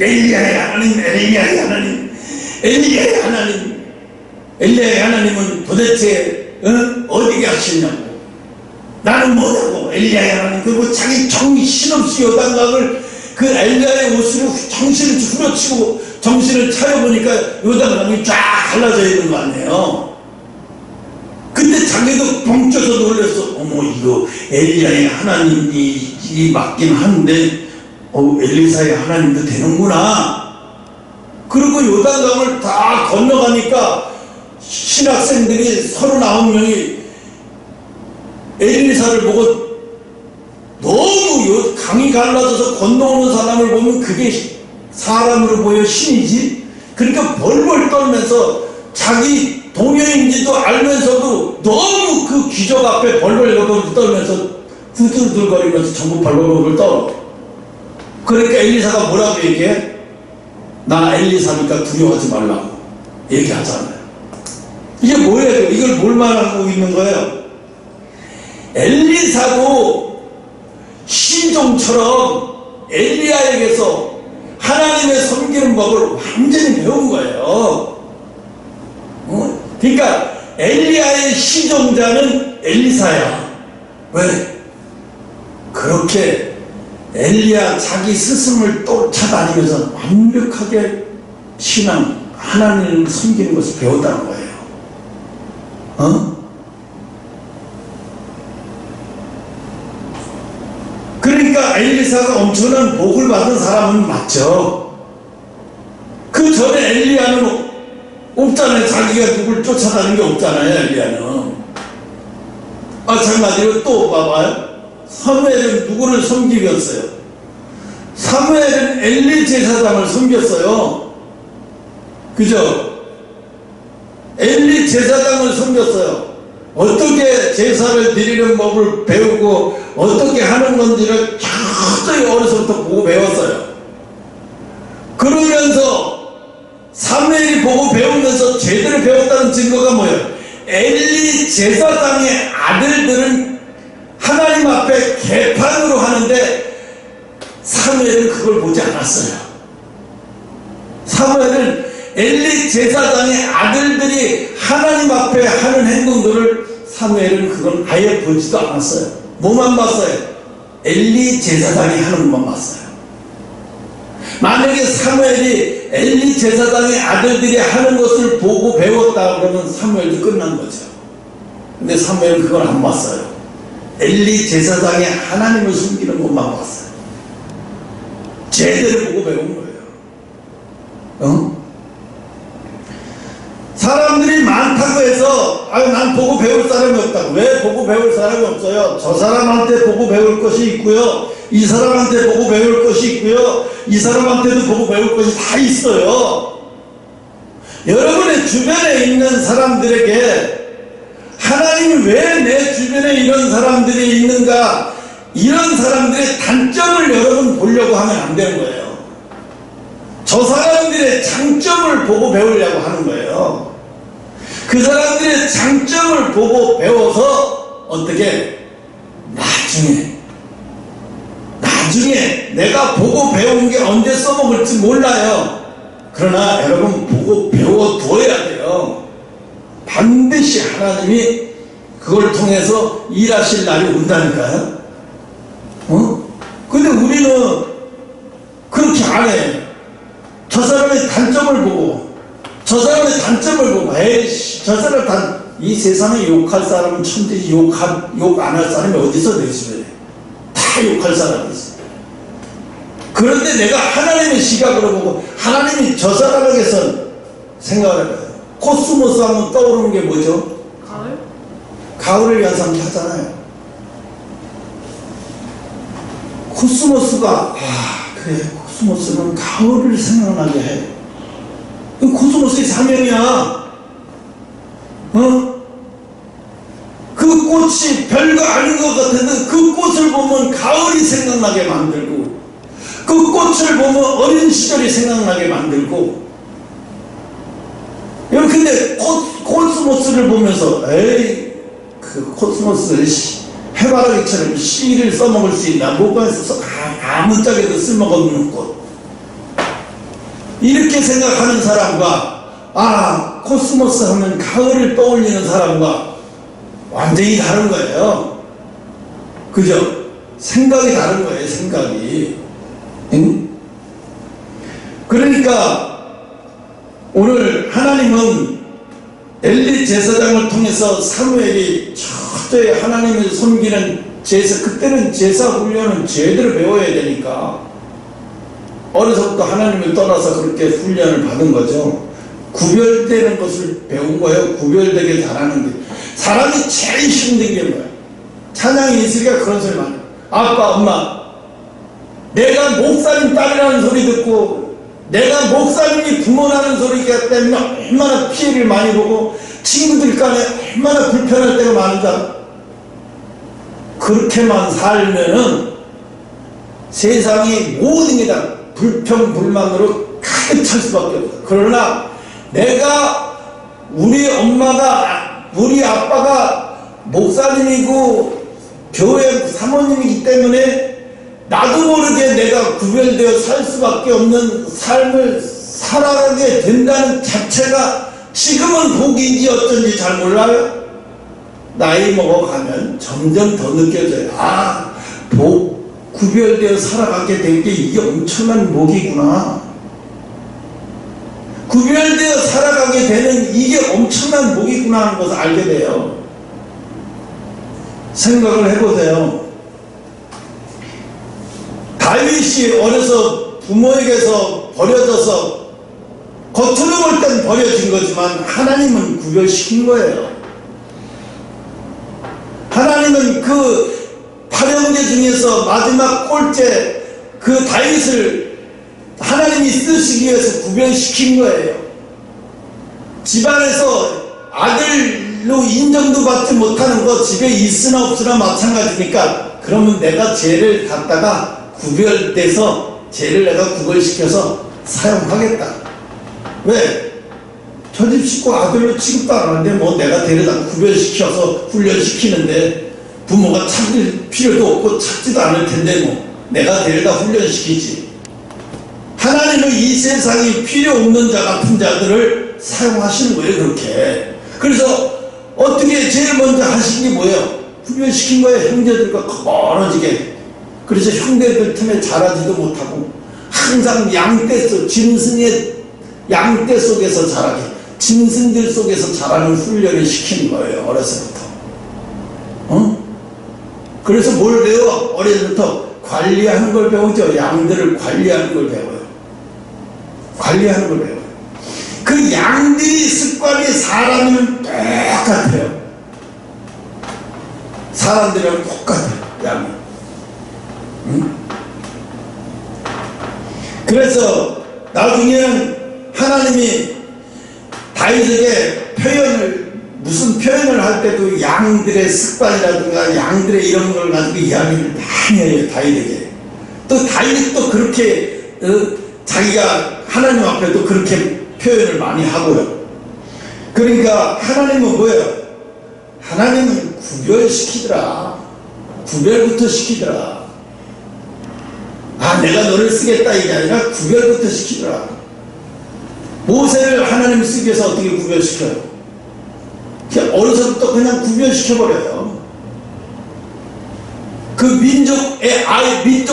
엘리야의 하나님, 엘리야의 하나님, 엘리야의 하나님. 엘리야의 하나님은 도대체 어디 가시냐고. 나는 뭐냐고. 엘리야의 하나님. 그리고 자기 정신없이 요단강을 그 엘리야의 옷으로 정신을 후려치고 정신을 차려보니까 요단강이 쫙 갈라져 있는 거 아니에요. 근데 자기도 뻥쳐서 놀랐어. 어머 이거 엘리야의 하나님이 맞긴 한데 엘리사의 하나님도 되는구나. 그리고 요단강을 다 건너가니까 신학생들이 39명이 엘리사를 보고 너무 강이 갈라져서 건너오는 사람을 보면 그게 사람으로 보여 신이지. 그러니까 벌벌 떨면서 자기 동요인지도 알면서도 너무 그 기적 앞에 벌벌 떨면서 후들들거리면서 전부 벌벌 떨어. 그러니까 엘리사가 뭐라고 얘기해? 나 엘리사니까 두려워하지 말라고 얘기하잖아요. 이게 뭐예요? 이걸 뭘 말하고 있는 거예요? 엘리사도 신종처럼 엘리야에게서 하나님의 섬기는 법을 완전히 배운 거예요. 그러니까 엘리야의 시종자는 엘리사야. 왜? 그렇게 엘리야 자기 스승을 쫓아다니면서 완벽하게 신앙, 하나님을 섬기는 것을 배웠다는 거예요. 그러니까 엘리사가 엄청난 복을 받은 사람은 맞죠. 그 전에 엘리야는 없잖아요. 자기가 누굴 쫓아다니는 게 없잖아요. 엘리야는. 마찬가지로 또 봐봐요. 사무엘은 누구를 섬기겠어요? 사무엘은 엘리 제사장을 섬겼어요. 그죠? 엘리 제사장을 섬겼어요. 어떻게 제사를 드리는 법을 배우고 어떻게 하는 건지를 철저히 어려서부터 보고 배웠어요. 그러면서 사무엘이 보고 배우면서 제대로 배웠다는 증거가 뭐예요? 엘리 제사장의 아들들은 하나님 앞에 개판으로 하는데 사무엘은 그걸 보지 않았어요. 사무엘은 엘리 제사장의 아들들이 하나님 앞에 하는 행동들을 사무엘은 그걸 아예 보지도 않았어요. 뭐만 봤어요? 엘리 제사장이 하는 것만 봤어요. 만약에 사무엘이 엘리 제사장의 아들들이 하는 것을 보고 배웠다 그러면 사무엘도 끝난 거죠. 근데 사무엘은 그걸 안 봤어요. 엘리 제사장이 하나님을 숨기는 것만 봤어요. 제대로 보고 배운 거예요. 사람들이 많다고 해서 난 보고 배울 사람이 없다고. 왜 보고 배울 사람이 없어요? 저 사람한테 보고 배울 것이 있고요, 이 사람한테 보고 배울 것이 있고요, 이 사람한테도 보고 배울 것이 다 있어요. 여러분의 주변에 있는 사람들에게 하나님이 왜 내 주변에 이런 사람들이 있는가, 이런 사람들의 단점을 여러분 보려고 하면 안 되는 거예요. 저 사람들의 장점을 보고 배우려고 하는 거예요. 그 사람들의 장점을 보고 배워서 어떻게 나중에 내가 보고 배운 게 언제 써먹을지 몰라요. 그러나 여러분 보고 배워두어야 돼요. 반드시 하나님이 그걸 통해서 일하실 날이 온다니까요. 근데 우리는 그렇게 안 해. 저 사람의 단점을 보고, 저 사람의 단점을 보고, 에이씨, 저 사람 이 세상에 욕할 사람은 천대지, 욕 안 할 사람이 어디서 내 주변에 다 욕할 사람이 있어. 그런데 내가 하나님의 시각으로 보고 하나님이 저 사람에게선 생각을 해봐요. 코스모스 하면 떠오르는 게 뭐죠? 가을? 가을을 위한 삶 하잖아요. 코스모스가 그래, 코스모스는 가을을 생각나게 해. 코스모스의 사명이야. 그 꽃이 별거 아닌 것 같은데 그 꽃을 보면 가을이 생각나게 만들고, 그 꽃을 보면 어린 시절이 생각나게 만들고. 근데 코스모스를 보면서 에이, 그 코스모스 해바라기처럼 씨를 써먹을 수 있나? 뭐가 있어서 아무짝에도 쓸모없는 꽃. 이렇게 생각하는 사람과 코스모스 하면 가을을 떠올리는 사람과 완전히 다른 거예요. 그죠? 생각이 다른 거예요. 생각이. 응? 그러니까 오늘 하나님은 엘리 제사장을 통해서 사무엘이 철저히 하나님을 섬기는 그때는 제사 훈련은 제대로 배워야 되니까 어려서부터 하나님을 떠나서 그렇게 훈련을 받은 거죠. 구별되는 것을 배운 거예요. 구별되게 잘하는 게. 사람이 제일 힘든 게 뭐야? 찬양이 있으니까 그런 소리 많아요. 아빠, 엄마, 내가 목사님 딸이라는 소리 듣고 내가 목사님이 부모라는 소리 때문에 얼마나 피해를 많이 보고 친구들 간에 얼마나 불편할 때가 많은가. 그렇게만 살면은 세상이 모든 게 다 불평불만으로 가득 찰 수밖에 없어. 그러나 내가 우리 엄마가 우리 아빠가 목사님이고 교회 사모님이기 때문에 나도 모르게 내가 구별되어 살 수밖에 없는 삶을 살아가게 된다는 자체가 지금은 복인지 어쩐지 잘 몰라요. 나이 먹어가면 점점 더 느껴져요. 아, 구별되어 살아가게 된 게 이게 엄청난 복이구나. 구별되어 살아가게 되는 이게 엄청난 복이구나 하는 것을 알게 돼요. 생각을 해보세요. 다윗이 어려서 부모에게서 버려져서 겉으로 볼 땐 버려진 거지만 하나님은 구별시킨 거예요. 하나님은 그 8형제 중에서 마지막 꼴째 그 다윗을 하나님이 쓰시기 위해서 구별시킨 거예요. 집안에서 아들로 인정도 받지 못하는 거 집에 있으나 없으나 마찬가지니까 그러면 내가 쟤를 갖다가 구별돼서 쟤를 내가 구별시켜서 사용하겠다. 왜? 저 집 식구 아들로 취급도 안 하는데 뭐 내가 데려다 구별시켜서 훈련시키는데 부모가 찾을 필요도 없고 찾지도 않을 텐데 뭐 내가 데려다 훈련시키지. 하나님은 이 세상이 필요 없는 자 같은 자들을 사용하시는 거예요. 그렇게. 그래서 어떻게 제일 먼저 하신 게 뭐예요? 훈련시킨 거예요. 형제들과 멀어지게. 그래서 형제들 틈에 자라지도 못하고 항상 양떼 속 짐승의 양떼 속에서 자라게, 짐승들 속에서 자라는 훈련을 시키는 거예요. 어려서부터. 그래서 뭘 배워? 어려서부터 관리하는 걸 배우죠. 양들을 관리하는 걸 배워요. 관리하는 걸 배워요. 그 양들이 습관이 사람이랑 똑같아요. 사람들이랑 똑같아요. 양이. 그래서 나중에는 하나님이 다윗에게 무슨 표현을 할 때도 양들의 습관이라든가 양들의 이런 걸 가지고 이야기를 많이 해요. 다윗에게. 또 다윗도 그렇게 자기가 하나님 앞에도 그렇게 표현을 많이 하고요. 그러니까 하나님은 뭐예요? 하나님은 구별시키더라. 구별부터 시키더라. 아, 내가 너를 쓰겠다 이게 아니라 구별부터 시키더라. 모세를 하나님 쓰기 위해서 어떻게 구별시켜요? 그냥 어려서부터 그냥 구별시켜버려요. 그 민족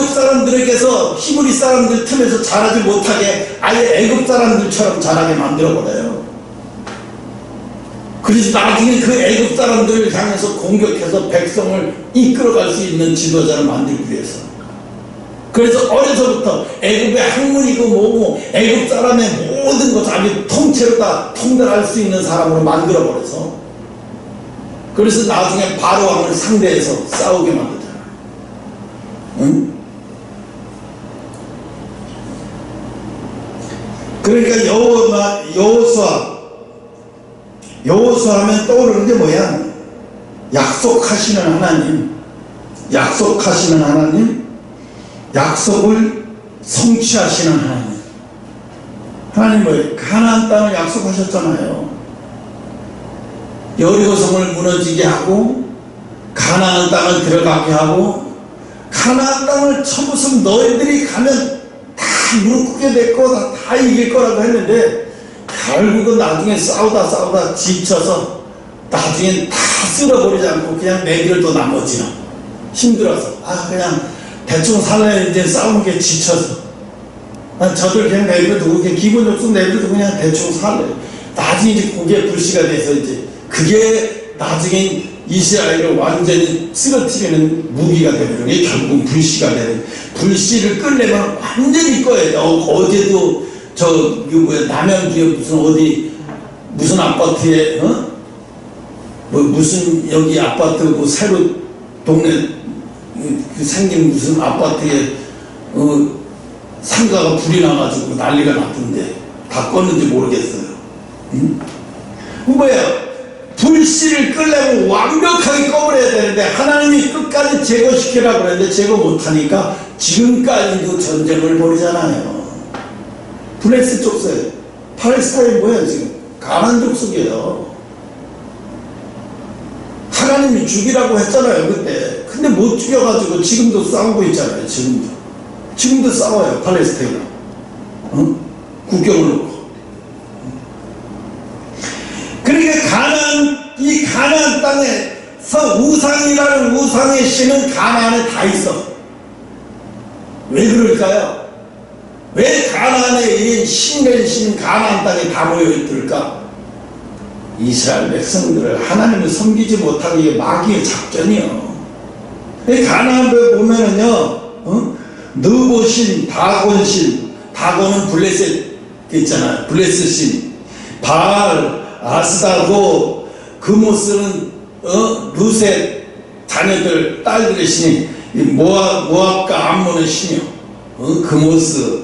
사람들에게서 히브리 사람들 틈에서 자라지 못하게 아예 애굽 사람들처럼 자라게 만들어버려요. 그래서 나중에 그 애굽 사람들을 향해서 공격해서 백성을 이끌어갈 수 있는 지도자를 만들기 위해서. 그래서 어려서부터 애굽의 학문이고 뭐고 애굽 사람의 모든 것 자기 통째로 다 통달할 수 있는 사람으로 만들어버려서 그래서 나중에 바로 왕을 상대해서 싸우게 만들잖아요. 응? 그러니까 여호수아 하면 떠오르는 게 뭐야? 약속하시는 하나님, 약속하시는 하나님, 약속을 성취하시는 하나님. 하나님 뭐예요? 가나안 땅을 약속하셨잖아요. 여리고성을 무너지게 하고 가나안 땅을 들어가게 하고 가나안 땅을 쳐부수면 너희들이 가면 다 무릎 꿇게 될 거다, 다 이길 거라고 했는데 결국은 나중에 싸우다 지쳐서 나중엔 다 쓸어버리지 않고 그냥 내기를 또 나머지요. 힘들어서 그냥 대충 살래. 이제 싸우는 게 지쳐서 저들 그냥 내버려두고 기분 욕심 내버려두고 그냥 대충 살래. 나중에 이제 그게 불씨가 돼서 이제 그게 나중에 이스라엘을 완전히 쓰러뜨리는 무기가 되는 게 결국은 불씨가 되는. 불씨를 끌려면 완전히 꺼야. 어제도 남양주에 무슨 아파트에 무슨 여기 아파트 새로 동네 생긴 무슨 아파트에 상가가 불이 나가지고 난리가 났던데 다 껐는지 모르겠어요. 뭐야? 불씨를 끌려면 완벽하게 꺼버려야 되는데 하나님이 끝까지 제거시키라고 그랬는데 제거 못하니까 지금까지도 전쟁을 벌이잖아요. 블레스 족속, 팔레스타인 뭐야 지금? 가나안 족속이에요. 하나님이 죽이라고 했잖아요 그때. 근데 못 죽여가지고 지금도 싸우고 있잖아요. 지금도 싸워요. 팔레스타인. 국경을 놓고. 그러니까 이 가나안 땅에서 우상이라는 우상의 신은 가나안에 다 있어. 왜 그럴까요? 왜 가나안에 이 신된 신 가나안 땅에 다 모여 있을까? 이스라엘 백성들을 하나님을 섬기지 못하게 이게 마귀의 작전이요. 가나안에 보면은요, 느보신, 다곤신, 다곤은 블레셋 있잖아요. 블레셋신, 바알, 아스다고, 그모스는 루셋 자녀들 딸들의 신이 모압과 암몬의 신이요. 그모스,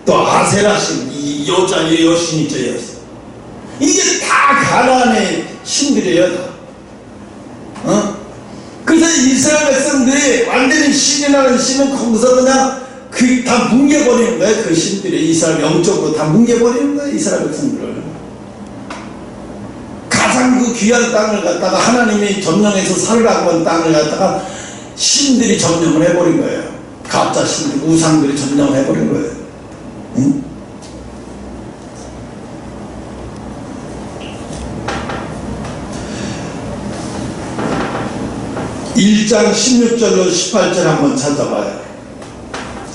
또 아세라 신, 이 여자의 여신이 저였어. 이게 다 가나안의 신들이에요. 다. 그래서 이스라엘 백성들이 완전히 신이 나는 신은 거기서 그냥 다 뭉개버리는 거예요. 그 신들이 이스라엘 영적으로 다 뭉개버리는 거예요. 이스라엘 백성들을. 가장 그 귀한 땅을 갖다가 하나님이 점령해서 살으라고 한 땅을 갖다가 신들이 점령을 해버린 거예요. 가짜 신들, 우상들이 점령을 해버린 거예요. 응? (1장 16절로 18절) 한번 찾아봐요.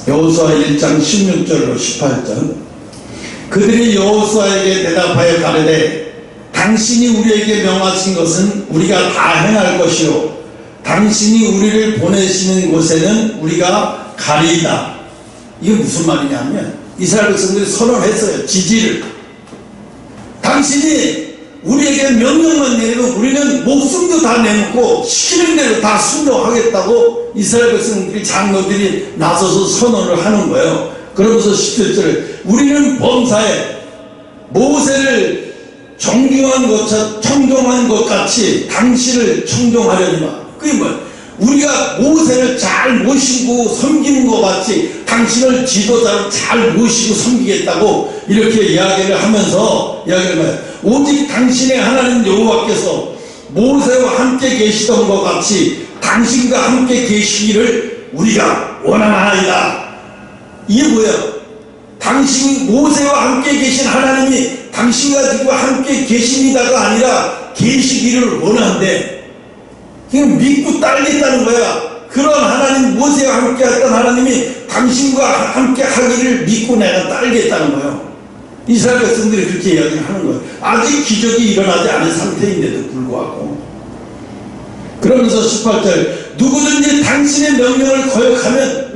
여호수아 1장 16절로 18절. 그들이 여호수아에게 대답하여 가르되 당신이 우리에게 명하신 것은 우리가 다 행할 것이요 당신이 우리를 보내시는 곳에는 우리가 가리이다. 이게 무슨 말이냐면 이스라엘 백성들이 선언했어요. 지지를. 당신이 우리에게 명령만 내리면 우리는 목숨도 다 내놓고 시키는 대로 다 순종하겠다고 이스라엘 백성들이 장로들이 나서서 선언을 하는 거예요. 그러면서 17절에 우리는 범사에 모세를 청종한 것 같이 당신을 청종하려니와. 그게 뭐야? 우리가 모세를 잘 모시고 섬기는 것 같이 당신을 지도자로 잘 모시고 섬기겠다고 이렇게 이야기를 하면서 이야기를 해요. 오직 당신의 하나님 여호와께서 모세와 함께 계시던 것 같이 당신과 함께 계시기를 우리가 원하나이다. 이게 뭐예요? 당신이 모세와 함께 계신 하나님이 당신과 지금 함께 계십니다가 아니라 계시기를 원하는데 그냥 믿고 따르겠다는 거야. 그런 하나님, 모세와 함께 했던 하나님이 당신과 함께 하기를 믿고 내가 따르겠다는 거예요. 이스라엘 백성들이 그렇게 이야기하는 거예요. 아직 기적이 일어나지 않은 상태인데도 불구하고. 그러면서 18절 누구든지 당신의 명령을 거역하면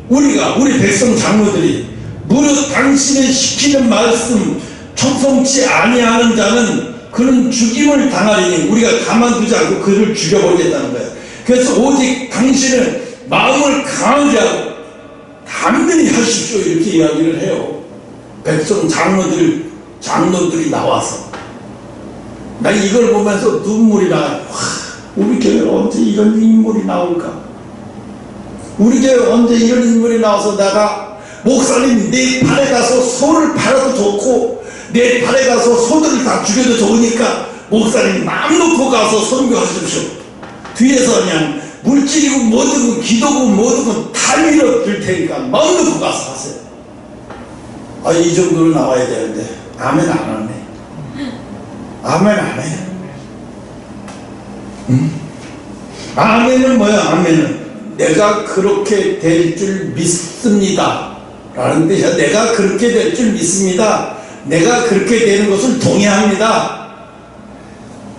우리 백성 장로들이 무릇 당신의 시키는 말씀 청송치 아니하는 자는 그는 죽임을 당하리니 우리가 가만두지 않고 그를 죽여버리겠다는 거예요. 그래서 오직 당신은 마음을 강하게 하고 단단히 하십시오 이렇게 이야기를 해요. 백성 장로들이 나와서 나 이걸 보면서 눈물이 나요. 우리 교회에 언제 이런 인물이 나올까? 우리 교회에 언제 이런 인물이 나와서 내가 목사님 내 팔에 가서 소를 팔아도 좋고 내 팔에 가서 소들을 다 죽여도 좋으니까 목사님 마음 놓고 가서 선교하십시오. 뒤에서 그냥 물질이고 뭐든 기도고 뭐든 다 밀어줄 테니까 마음 놓고 가서 하세요. 이 정도로 나와야 되는데 아멘 안 하네. 아멘 안 해. 아멘은 뭐야? 아멘은 내가 그렇게 될 줄 믿습니다 라는 뜻이야. 내가 그렇게 될 줄 믿습니다. 내가 그렇게 되는 것을 동의합니다.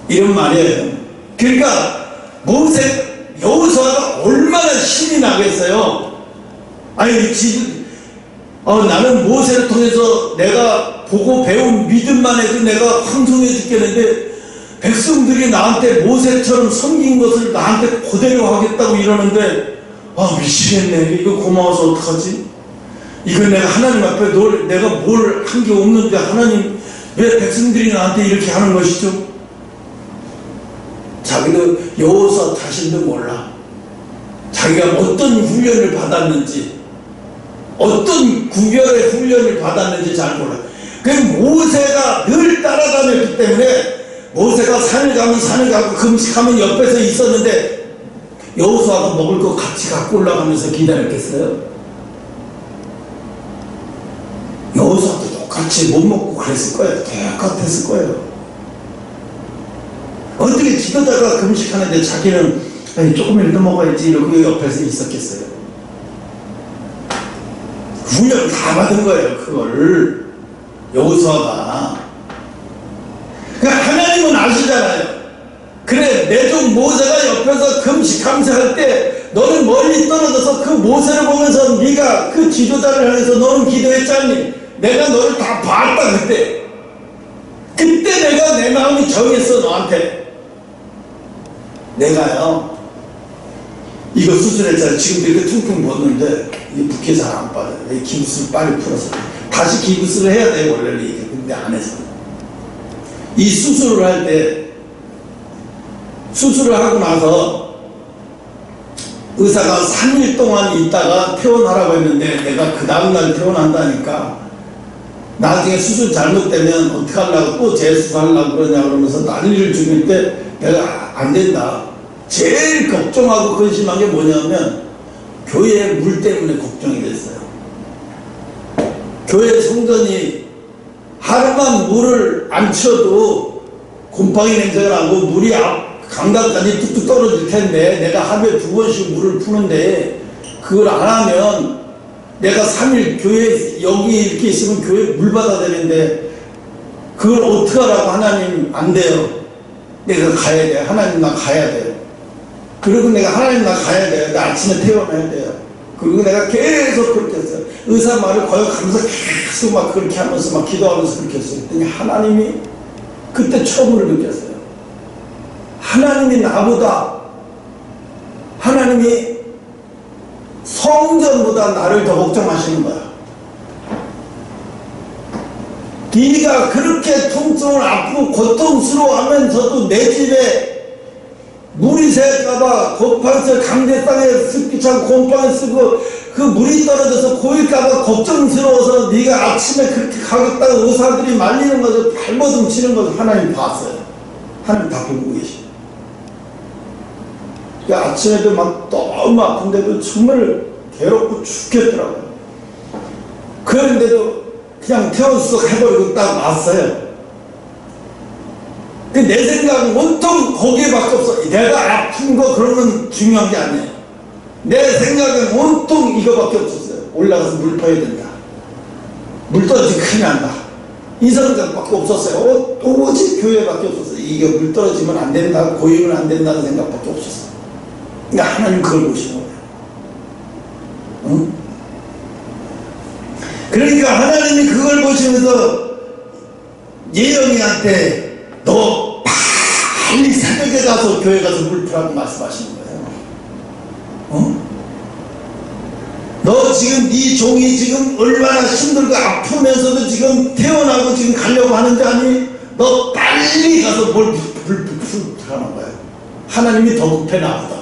이런 말이에요. 그러니까 여호수아가 얼마나 신이 나겠어요. 나는 모세를 통해서 내가 보고 배운 믿음만 해도 내가 황송해 죽겠는데 백성들이 나한테 모세처럼 섬긴 것을 나한테 그대로 하겠다고 이러는데 미치겠네. 이거 고마워서 어떡하지? 이거 내가 하나님 앞에 내가 뭘 한 게 없는데 하나님 왜 백성들이 나한테 이렇게 하는 것이죠? 자기도 여호수아 자신도 몰라. 자기가 어떤 훈련을 받았는지 어떤 구별의 훈련을 받았는지 잘 몰라. 그 모세가 늘 따라다녔기 때문에 모세가 산을 가면 산을 가고 금식하면 옆에서 있었는데 여호수아가 먹을 거 같이 갖고 올라가면서 기다렸겠어요? 여호수아도 똑같이 못 먹고 그랬을 거예요. 똑같았을 거예요. 어떻게 지도자가 금식하는데 자기는 아니, 조금이라도 먹어야지 이러고 옆에서 있었겠어요? 훈련 다 받은 거예요. 그걸 여호수아가. 그러니까 하나님은 아시잖아요. 그래, 내 종 모세가 옆에서 금식하면서 할 때 너는 멀리 떨어져서 그 모세를 보면서 네가 그 지도자를 향해서 너는 기도했잖니. 내가 너를 다 봤다. 그때 내가 내 마음이 정했어. 너한테 내가요 이거 수술했잖아요. 지금도 이렇게 퉁퉁 붓는데 이게 붓기 잘 안 빠져요. 이 기부스를 빨리 풀어서 다시 기부스를 해야 돼요. 원래는 이게. 근데 안 해서 이 수술을 할 때 수술을 하고 나서 의사가 3일 동안 있다가 퇴원하라고 했는데 내가 그 다음날 퇴원한다니까 나중에 수술 잘못되면 어떡하려고 또 재수술하려고 그러냐 그러면서 난리를 죽일 때 내가 안 된다. 제일 걱정하고 근심한 게 뭐냐면 교회 물 때문에 걱정이 됐어요. 교회 성전이 하루만 물을 안 치워도 곰팡이 냄새가 나고 물이 강당까지 뚝뚝 떨어질 텐데 내가 하루에 2번씩 물을 푸는데 그걸 안 하면 내가 3일 교회 여기 이렇게 있으면 교회 물 받아야 되는데 그걸 어떻게 하라고. 하나님 안 돼요. 내가 가야 돼요. 하나님 나 가야 돼요. 그리고 내가 하나님 나 가야 돼요. 나 아침에 퇴원해야 돼요. 그리고 내가 계속 그렇게 했어요. 의사 말을 거역하면서 계속 막 그렇게 하면서 막 기도하면서 그렇게 했어요. 그랬더니 하나님이 그때 처음으로 느꼈어요. 하나님이 나보다 하나님이 성전보다 나를 더 걱정하시는 거야. 네가 그렇게 통증을 아프고 고통스러워하면서도 내 집에 물이 새까봐 곰팡이 강대 땅에 습기 차고 곰팡이 쓰고 그 물이 떨어져서 고일까봐 걱정스러워서 네가 아침에 그렇게 가겠다고 의사들이 말리는 것을 발버둥 치는 것을 하나님 봤어요. 하나님 다 보고 계시죠. 아침에도 막 너무 아픈데도 정말 괴롭고 죽겠더라고요. 그런데도 그냥 퇴원수속 해버리고 딱 왔어요. 내 생각은 온통 거기에밖에 없어. 내가 아픈 거 그러면 중요한 게 아니에요. 내 생각은 온통 이거밖에 없었어요. 올라가서 물 퍼야 된다. 물 떨어지면 큰일 난다. 이 생각밖에 없었어요. 오직 교회밖에 없었어요. 이게 물 떨어지면 안 된다, 고이면 안 된다는 생각밖에 없었어요. 그러니까 하나님 그걸 보시는 거예요. 응? 그러니까 하나님이 그걸 보시면서 예언이한테 너 빨리 새벽에 가서 교회 가서 물 풀라고 말씀하시는 거예요. 어? 너 지금 네 종이 지금 얼마나 힘들고 아프면서도 지금 태어나고 지금 가려고 하는지 아니? 너 빨리 가서 물 풀라는 거예요. 하나님이 더 급해 나보다.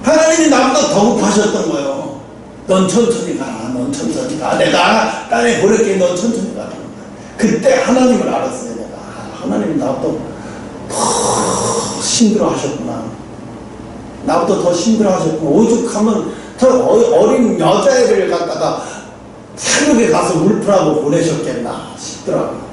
하나님이 나보다 더 급하셨던 거예요. 넌 천천히 가. 넌 천천히 가. 내가 땅에 보낼게. 넌 천천히 가. 그때 하나님을 알았어요. 내가 하나님이 나보다 더 힘들어 하셨구나. 나보다 더 힘들어 하셨구나. 오죽하면 저 어린 여자애를 갖다가 새벽에 가서 물 풀라고 보내셨겠나 싶더라고요.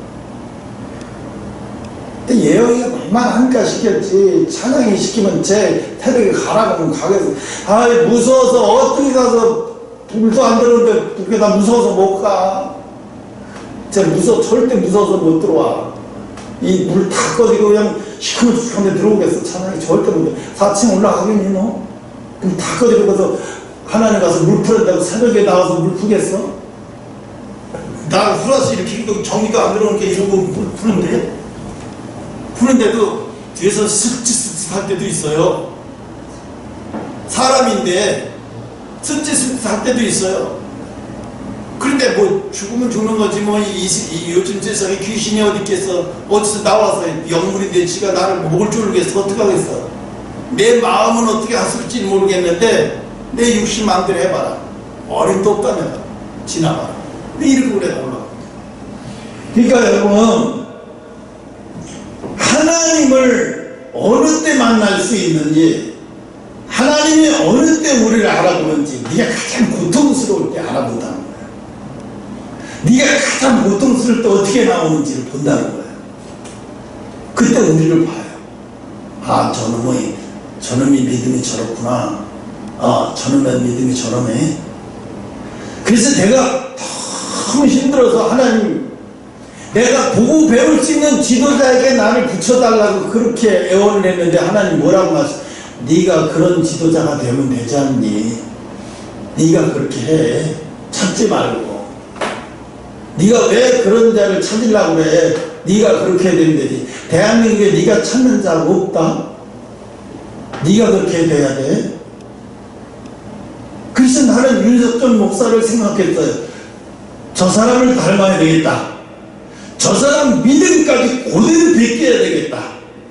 근데 예언이가 말만 하니까 시켰지. 찬양이 시키면 제 새벽에 가라고 하면 가겠어. 아이 무서워서 어떻게 가서 물도 안 들어오는데 그게 나 무서워서 못 가. 절대 무서워서 못 들어와. 이 물 다 꺼지고 그냥 시커멓게 들어오겠어. 찬양이 절대 못 돼. 4층 올라가겠니 너? 그럼 다 꺼지고 가서 하나님 가서 물 풀었다고 새벽에 나와서 물 푸겠어? 나 풀어서 이렇게 정리도 안 들어오는 게 이러고 물 푸는데? 푸는데도 뒤에서 슥슥슥 할 때도 있어요. 사람인데 슥슥슥 할 때도 있어요. 그런데 뭐 죽으면 죽는 거지 뭐 요즘 세상에 귀신이 어디 있겠어. 어디서 나와서 영물인데 지가 나를 목을 조르겠어. 어떻게 하겠어. 내 마음은 어떻게 하실지 모르겠는데 내 육신 마음대로 해봐라. 어림도 없다 내가. 지나가라. 근데 이렇게 그래 올라. 그러니까 여러분 하나님을 어느 때 만날 수 있는지, 하나님이 어느 때 우리를 알아보는지 네가 가장 고통스러울 때 알아본다는 거야. 네가 가장 고통스러울 때 어떻게 나오는지를 본다는 거야. 그때 우리를 봐요. 아, 저놈이 믿음이 저렇구나. 아, 저놈의 믿음이 저러네. 그래서 내가 너무 힘들어서 하나님, 내가 보고 배울 수 있는 지도자에게 나를 붙여달라고 그렇게 애원을 했는데 하나님 뭐라고 말씀? 네가 그런 지도자가 되면 되지 않니? 네가 그렇게 해. 찾지 말고. 네가 왜 그런 자를 찾으려고 그래? 네가 그렇게 해야 되면 되지. 대한민국에 네가 찾는 자가 없다? 네가 그렇게 돼야 돼? 그래서 나는 윤석전 목사를 생각했어요. 저 사람을 닮아야 되겠다. 저 사람 믿음까지 그대로 베껴야 되겠다.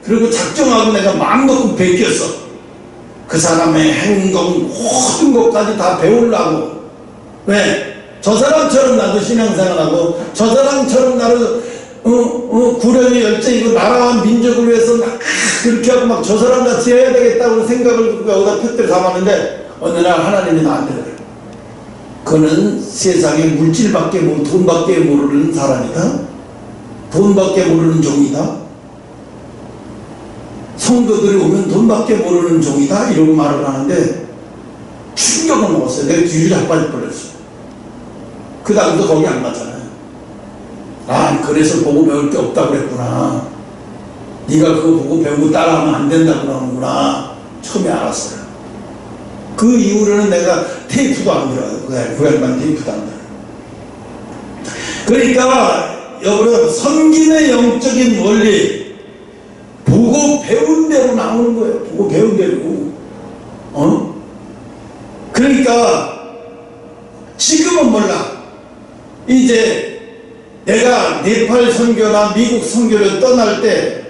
그리고 작정하고 내가 마음 먹고 베꼈어. 그 사람의 행동 모든 것까지 다 배우려고. 왜? 저 사람처럼 나도 신앙생활하고 저 사람처럼 나도 구령의 열정이고 나라와 민족을 위해서 막 그렇게 하고 막 저 사람같이 해야 되겠다고 생각을 여기다 표대를 삼았는데 어느 날 하나님이 나한테 그래. 그는 세상에 물질밖에 모르고 돈밖에 모르는 사람이다. 돈밖에 모르는 종이다. 성도들이 오면 돈밖에 모르는 종이다. 이러고 말을 하는데 충격을 먹었어요. 내가 뒤를 자빠질 뻔했어요. 그 다음부터 거기 안 맞잖아요. 아, 그래서 보고 배울 게 없다고 그랬구나. 네가 그거 보고 배우고 따라하면 안 된다고 그러는구나. 처음에 알았어요. 그 이후로는 내가 테이프도 안 들어요. 그 양반 테이프도 안 들어요. 그러니까 여러분, 섬김의 영적인 원리 보고 배운 대로 나오는 거예요. 보고 배운 대로. 그러니까 지금은 몰라. 이제 내가 네팔 선교나 미국 선교를 떠날 때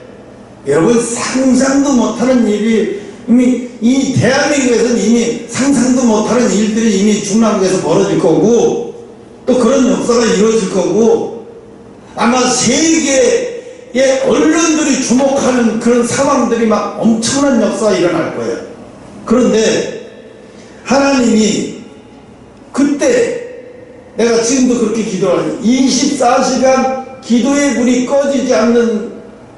여러분 상상도 못하는 일이 이미 이 대한민국에서는 이미 상상도 못하는 일들이 이미 중남국에서 벌어질 거고 또 그런 역사가 이루어질 거고 아마 세계의 언론들이 주목하는 그런 상황들이 막 엄청난 역사가 일어날 거예요. 그런데 하나님이 그때 내가 지금도 그렇게 기도하니 24시간 기도의 불이 꺼지지 않는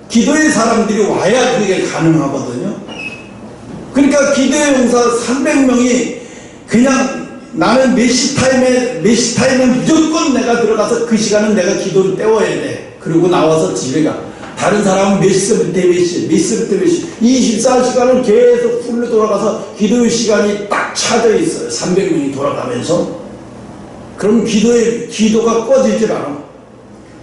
기도의 사람들이 와야 그게 가능하거든요. 그러니까 기도의 용사 300명이 그냥 나는 몇 시 타임에 무조건 내가 들어가서 그 시간은 내가 기도를 때워야 돼. 그리고 나와서 집에 가. 다른 사람은 몇 시부터 몇 시 24시간을 계속 풀로 돌아가서 기도의 시간이 딱 차져 있어요. 300명이 돌아가면서. 그럼 기도가 꺼지질 않아.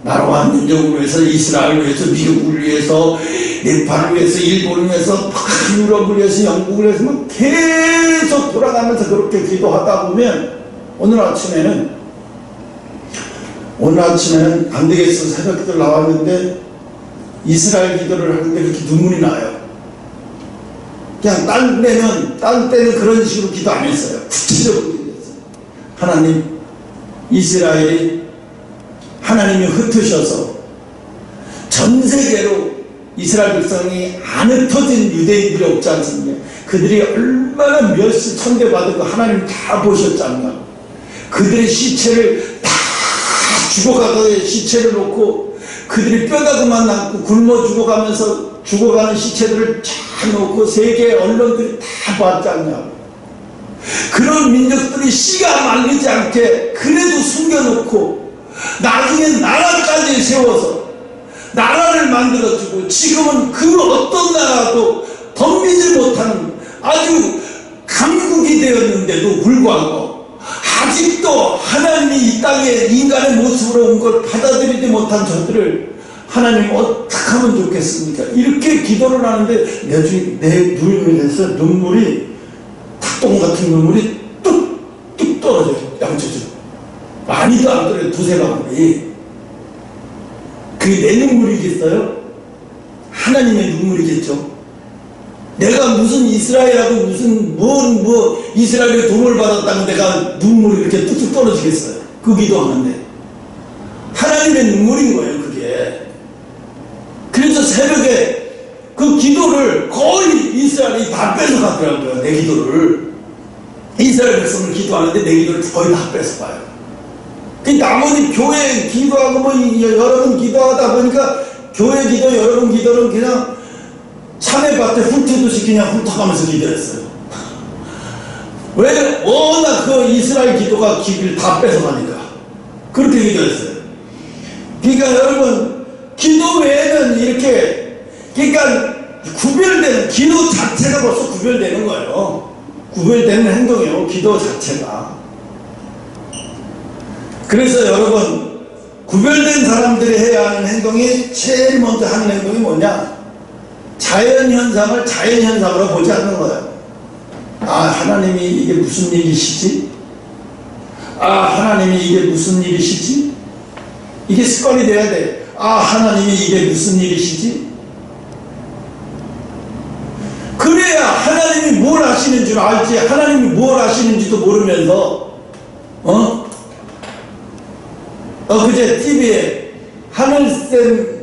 나라와 민족을 위해서, 이스라엘을 위해서, 미국을 위해서, 네팔을 위해서, 일본을 위해서, 유럽을 위해서, 영국을 위해서 막 계속 돌아가면서 그렇게 기도하다 보면 오늘 아침에는 안 되겠어. 새벽기도 나왔는데 이스라엘 기도를 하는데 그렇게 눈물이 나요. 그냥 딴 때는 그런 식으로 기도 안 했어요. 구체적으로 기도했어요. 하나님, 이스라엘이 하나님이 흩으셔서 전 세계로 이스라엘 백성이 안 흩어진 유대인들이 없지 않습니까? 그들이 얼마나 몇십 천대 받은 거 하나님 다 보셨잖아요. 그들의 시체를 다 죽어가는 시체를 놓고 그들이 뼈다구만 남고 굶어 죽어가는 시체들을 다 놓고 세계 언론들이 다 봤잖아요. 그런 민족들이 씨가 말리지 않게 그래도 숨겨놓고 나중에 나라까지 세워서 나라를 만들어주고 지금은 그 어떤 나라도 덤비지 못하는 아주 강국이 되었는데도 불구하고 아직도 하나님이 이 땅에 인간의 모습으로 온 걸 받아들이지 못한 저들을 하나님 어떻게 하면 좋겠습니까? 이렇게 기도를 하는데 내 눈에서 눈물이 탁동 같은 눈물이 뚝뚝 떨어져요. 양쪽으로. 많이도 안 떨어져요. 두세 방울이. 그게 내 눈물이겠어요? 하나님의 눈물이겠죠. 내가 무슨 이스라엘하고 무슨 이스라엘의 도움을 받았다고 내가 눈물이 이렇게 뚝뚝 떨어지겠어요. 그 기도하는데 하나님의 눈물인 거예요. 그게. 그래서 새벽에 그 기도를 거의 이 이스라엘이 다 뺏어갔더라고요, 내 기도를. 이스라엘 백성을 기도하는데 내 기도를 거의 다 뺏어가요. 그 나머지 교회 기도하고 뭐 여러 번 기도하다 보니까 교회 기도 여러 번 기도는 그냥 참외밭에 훑듯이 그냥 훑어가면서 기도했어요. 왜? 워낙 그 이스라엘 기도가 기를 다 뺏어가니까 그렇게 기도했어요. 그러니까 여러분 기도 외에는 이렇게 그러니까 구별되는 기도 자체가 벌써 구별되는 거예요. 구별되는 행동이에요, 기도 자체가. 그래서 여러분 구별된 사람들이 해야 하는 행동이 제일 먼저 하는 행동이 뭐냐? 자연현상을 자연현상으로 보지 않는 거예요. 아, 하나님이 이게 무슨 일이시지? 아, 하나님이 이게 무슨 일이시지? 이게 습관이 돼야 돼. 아, 하나님이 이게 무슨 일이시지? 그래야 하나님이 뭘 하시는 줄 알지. 하나님이 뭘 하시는지도 모르면서 그제 TV에 하늘쌤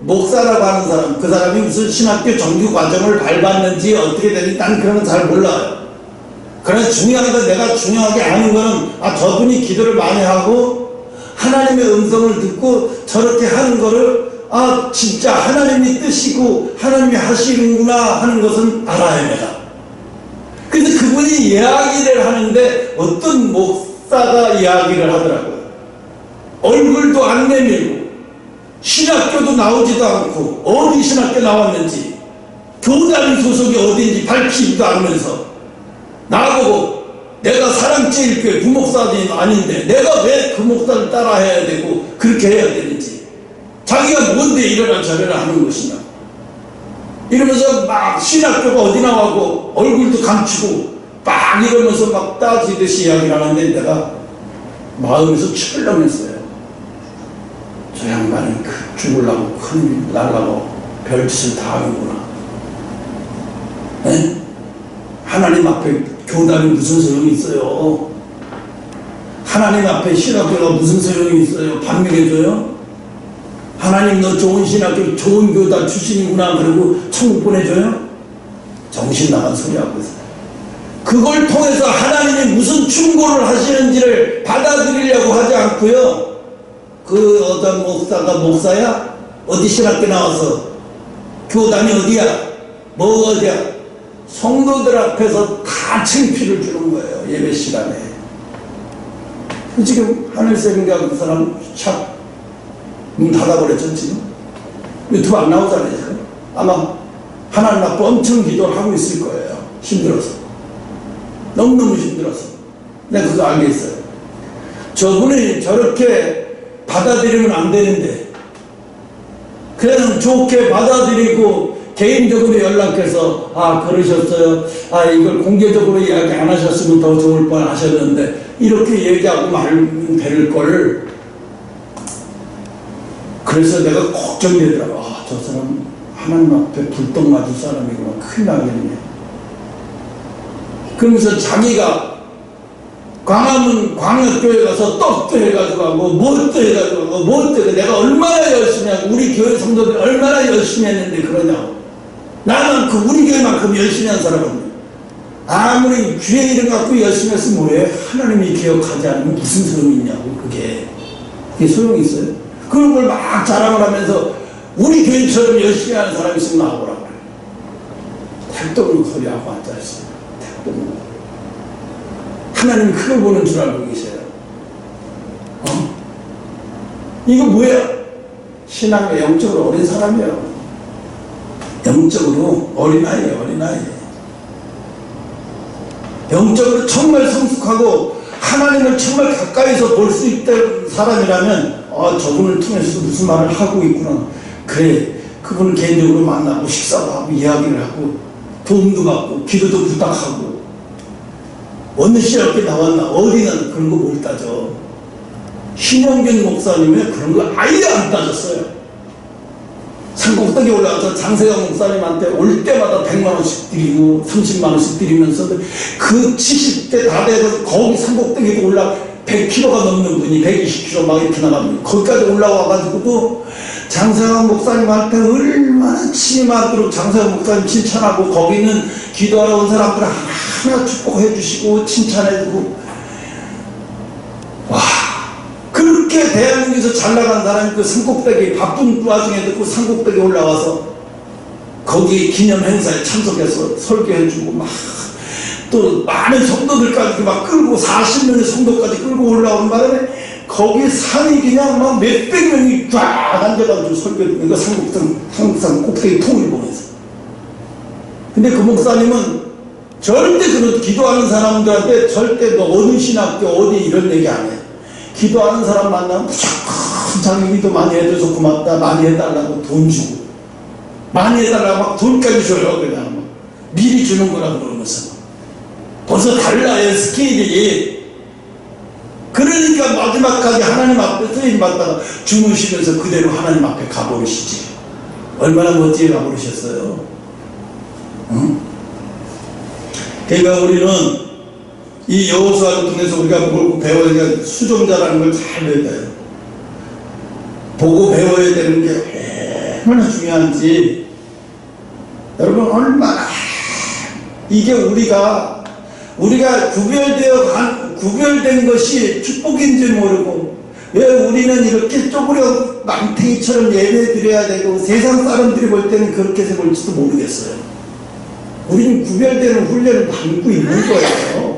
목사라고 하는 사람, 그 사람이 무슨 신학교 정규 과정을 밟았는지 어떻게 되는지 난 그런 건 잘 몰라요. 그러나 중요하다, 내가 중요하게 아는 거는 저분이 기도를 많이 하고 하나님의 음성을 듣고 저렇게 하는 거를 진짜 하나님이 뜻이고 하나님이 하시는구나 하는 것은 알아요, 내가. 그래서 그분이 이야기를 하는데 어떤 목사가 이야기를 하더라고요. 얼굴도 안 내밀고 신학교도 나오지도 않고 어디 신학교 나왔는지 교단 소속이 어디인지 밝히지도 않으면서 나보고 내가 사랑제일교회 부목사님 아닌데 내가 왜 그 목사를 따라해야 되고 그렇게 해야 되는지, 자기가 뭔데 이러나 저러나 하는 것이냐 이러면서 막 신학교가 어디 나가고 얼굴도 감추고 막 이러면서 막 따지듯이 이야기를 하는데 내가 마음에서 철렁했어요. 저 양반은 죽으려고 큰일 날라고 별짓을 다 하는구나. 에? 하나님 앞에 교단이 무슨 소용이 있어요? 하나님 앞에 신학교가 무슨 소용이 있어요? 반명해줘요? 하나님 너 좋은 신학교 좋은 교단 출신이구나 그러고 천국 보내줘요? 정신 나간 소리 하고 있어요. 그걸 통해서 하나님이 무슨 충고를 하시는지를 받아들이려고 하지 않고요. 그 어떤 목사가 목사야? 어디 신학교 나와서 교단이 어디야? 뭐 어디야? 성도들 앞에서 다 창피를 주는 거예요, 예배 시간에. 지금 하늘쌤인가 그 사람 샵 문 닫아버렸죠 지금. 유튜브 안 나오잖아요 지금. 아마 하나님 앞에 엄청 기도를 하고 있을 거예요. 힘들어서, 너무너무 힘들어서. 내가 그거 알겠어요. 저분이 저렇게 받아들이면 안 되는데 그냥 좋게 받아들이고 개인적으로 연락해서 그러셨어요, 이걸 공개적으로 이야기 안 하셨으면 더 좋을 뻔 하셨는데 이렇게 얘기하고 말면 될 걸. 그래서 내가 걱정이 되더라고. 저 사람 하나님 앞에 불떡 맞을 사람이구나, 큰일 나겠네. 그러면서 자기가 광화문 광역교회 가서 떡도 해가지고 하고 뭣도 해가지고 하고 뭣도 내가 얼마나 열심히 하고 우리 교회 성도들이 얼마나 열심히 했는데 그러냐고. 나는 그 우리 교회만큼 열심히 한 사람은 아무리 주의 이름 갖고 열심히 했으면 뭐해? 하나님이 기억하지 않으면 무슨 소용이 있냐고. 그게 소용이 있어요? 그런 걸 막 자랑을 하면서 우리 교회처럼 열심히 하는 사람이 있으면 나오라고 그래. 택도 없는 소리하고 앉아있어요. 택도 없는 거. 하나님 그걸 보는 줄 알고 계세요. 이거 뭐야? 신앙의 영적으로 어린 사람이에요. 영적으로 어린아이예요, 어린아이. 영적으로 정말 성숙하고 하나님을 정말 가까이서 볼 수 있던 사람이라면 저분을 통해서도 무슨 말을 하고 있구나. 그래, 그분을 개인적으로 만나고 식사도 하고 이야기를 하고 도움도 받고 기도도 부탁하고 어느 신학교에 나왔나 어디는 그런 거 못 따져. 신영균 목사님은 그런 거 아예 안 따졌어요. 산꼭대기 올라가서 장세경 목사님한테 올 때마다 100만원씩 드리고 30만원씩 드리면서 그 70대 다 돼서 거기 산꼭대기도 올라 100kg가 넘는 분이 120kg 막 이렇게 나갑니다. 거기까지 올라와가지고도 장사영 목사님한테 얼마나 친히 장사영 목사님 칭찬하고 거기는 기도하러 온 사람들 하나 축복해 주시고 칭찬해주고, 와, 그렇게 대한민국에서 잘 나간 사람이 그 산꼭대기 바쁜 와중에도 그 산꼭대기 올라와서 거기 기념 행사에 참석해서 설교해주고 막 또 많은 성도들까지 막 끌고 40명의 성도까지 끌고 올라온 바람에 거기 산이 그냥 막 몇백 명이 쫙 앉아가지고 설교해주고, 이거 산곡산 꼭대기 통을 보면서. 근데 그 목사님은 절대 그런 기도하는 사람들한테 절대 너 어느 신학교 어디 이런 얘기 안 해. 기도하는 사람 만나면 무조건 자기 기도 많이 해줘서 고맙다, 많이 해달라고 돈 주고, 많이 해달라고 막 돈까지 줘요. 그냥 막 미리 주는 거라고 그러면서. 벌써 달라요, 스케일이. 그러니까 마지막까지 하나님 앞에 쓰임받다가 주무시면서 그대로 하나님 앞에 가버리시지. 얼마나 멋지게 가버리셨어요. 응? 그러니까 우리는 이 여호수아를 통해서 우리가 뭘 배워야 돼? 수종자라는 걸 잘 배워야 돼요. 보고 배워야 되는 게 얼마나 중요한지. 여러분, 얼마나 이게 우리가 구별된 것이 축복인지 모르고, 왜 우리는 이렇게 쪼그려 망태기처럼 예배 드려야 되고 세상 사람들이 볼 때는 그렇게 해서 볼지도 모르겠어요. 우리는 구별되는 훈련을 받고 있는 거예요.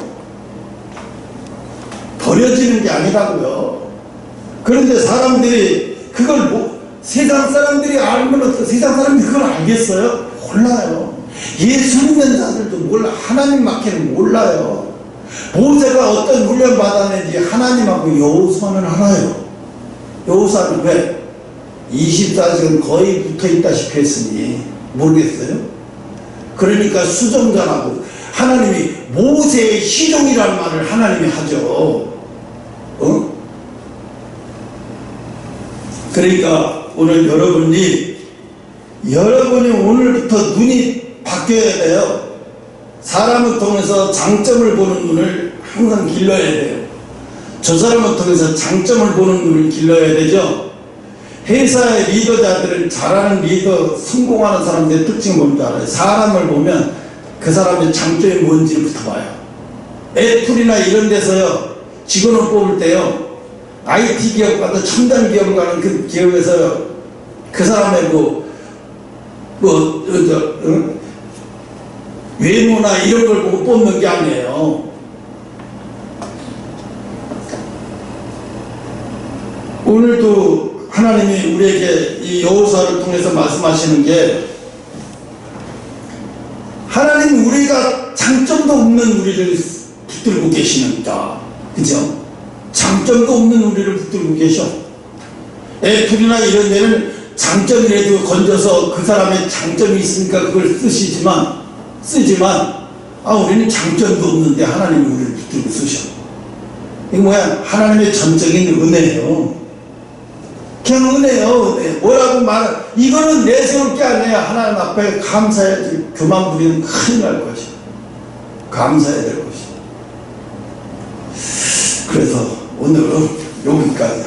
버려지는 게 아니라고요. 그런데 사람들이 그걸 세상 사람들이 알면 어떻게, 세상 사람들이 그걸 알겠어요? 몰라요. 예수 믿는 자들도 몰라. 하나님 밖에는 몰라요. 모세가 어떤 훈련 받았는지 하나님하고 여호수아는 알아요. 여호수아는 왜? 24시간 거의 붙어있다시피 했으니 모르겠어요? 그러니까 수종자라고, 하나님이 모세의 시종이라는 말을 하나님이 하죠. 그러니까 오늘 여러분이 오늘부터 눈이 바뀌어야 돼요. 사람을 통해서 장점을 보는 눈을 항상 길러야 돼요. 저 사람을 통해서 장점을 보는 눈을 길러야 되죠. 회사의 리더자들은, 잘하는 리더, 성공하는 사람들의 특징이 뭔지 알아요. 사람을 보면 그 사람의 장점이 뭔지부터 봐요. 애플이나 이런 데서요, 직원을 뽑을 때요, IT 기업 가서 첨단 기업 가는 그 기업에서 그 사람의 외모나 이런 걸 보고 뽑는 게 아니에요. 오늘도 하나님이 우리에게 이 여호수아를 통해서 말씀하시는 게, 하나님 우리가 장점도 없는 우리를 붙들고 계시는가, 그죠? 장점도 없는 우리를 붙들고 계셔. 애플이나 이런 데는 장점이라도 건져서 그 사람의 장점이 있으니까 그걸 쓰지만 우리는 장점도 없는데 하나님이 우리를 붙들고 쓰셔. 이게 뭐야? 하나님의 전적인 은혜예요. 그냥 은혜요, 은혜. 뭐라고 이거는 내세울 게 아니에요. 하나님 앞에 감사해야지. 교만 부리면 큰일 날 것이야. 감사해야 될 것이야. 그래서 오늘은 여기까지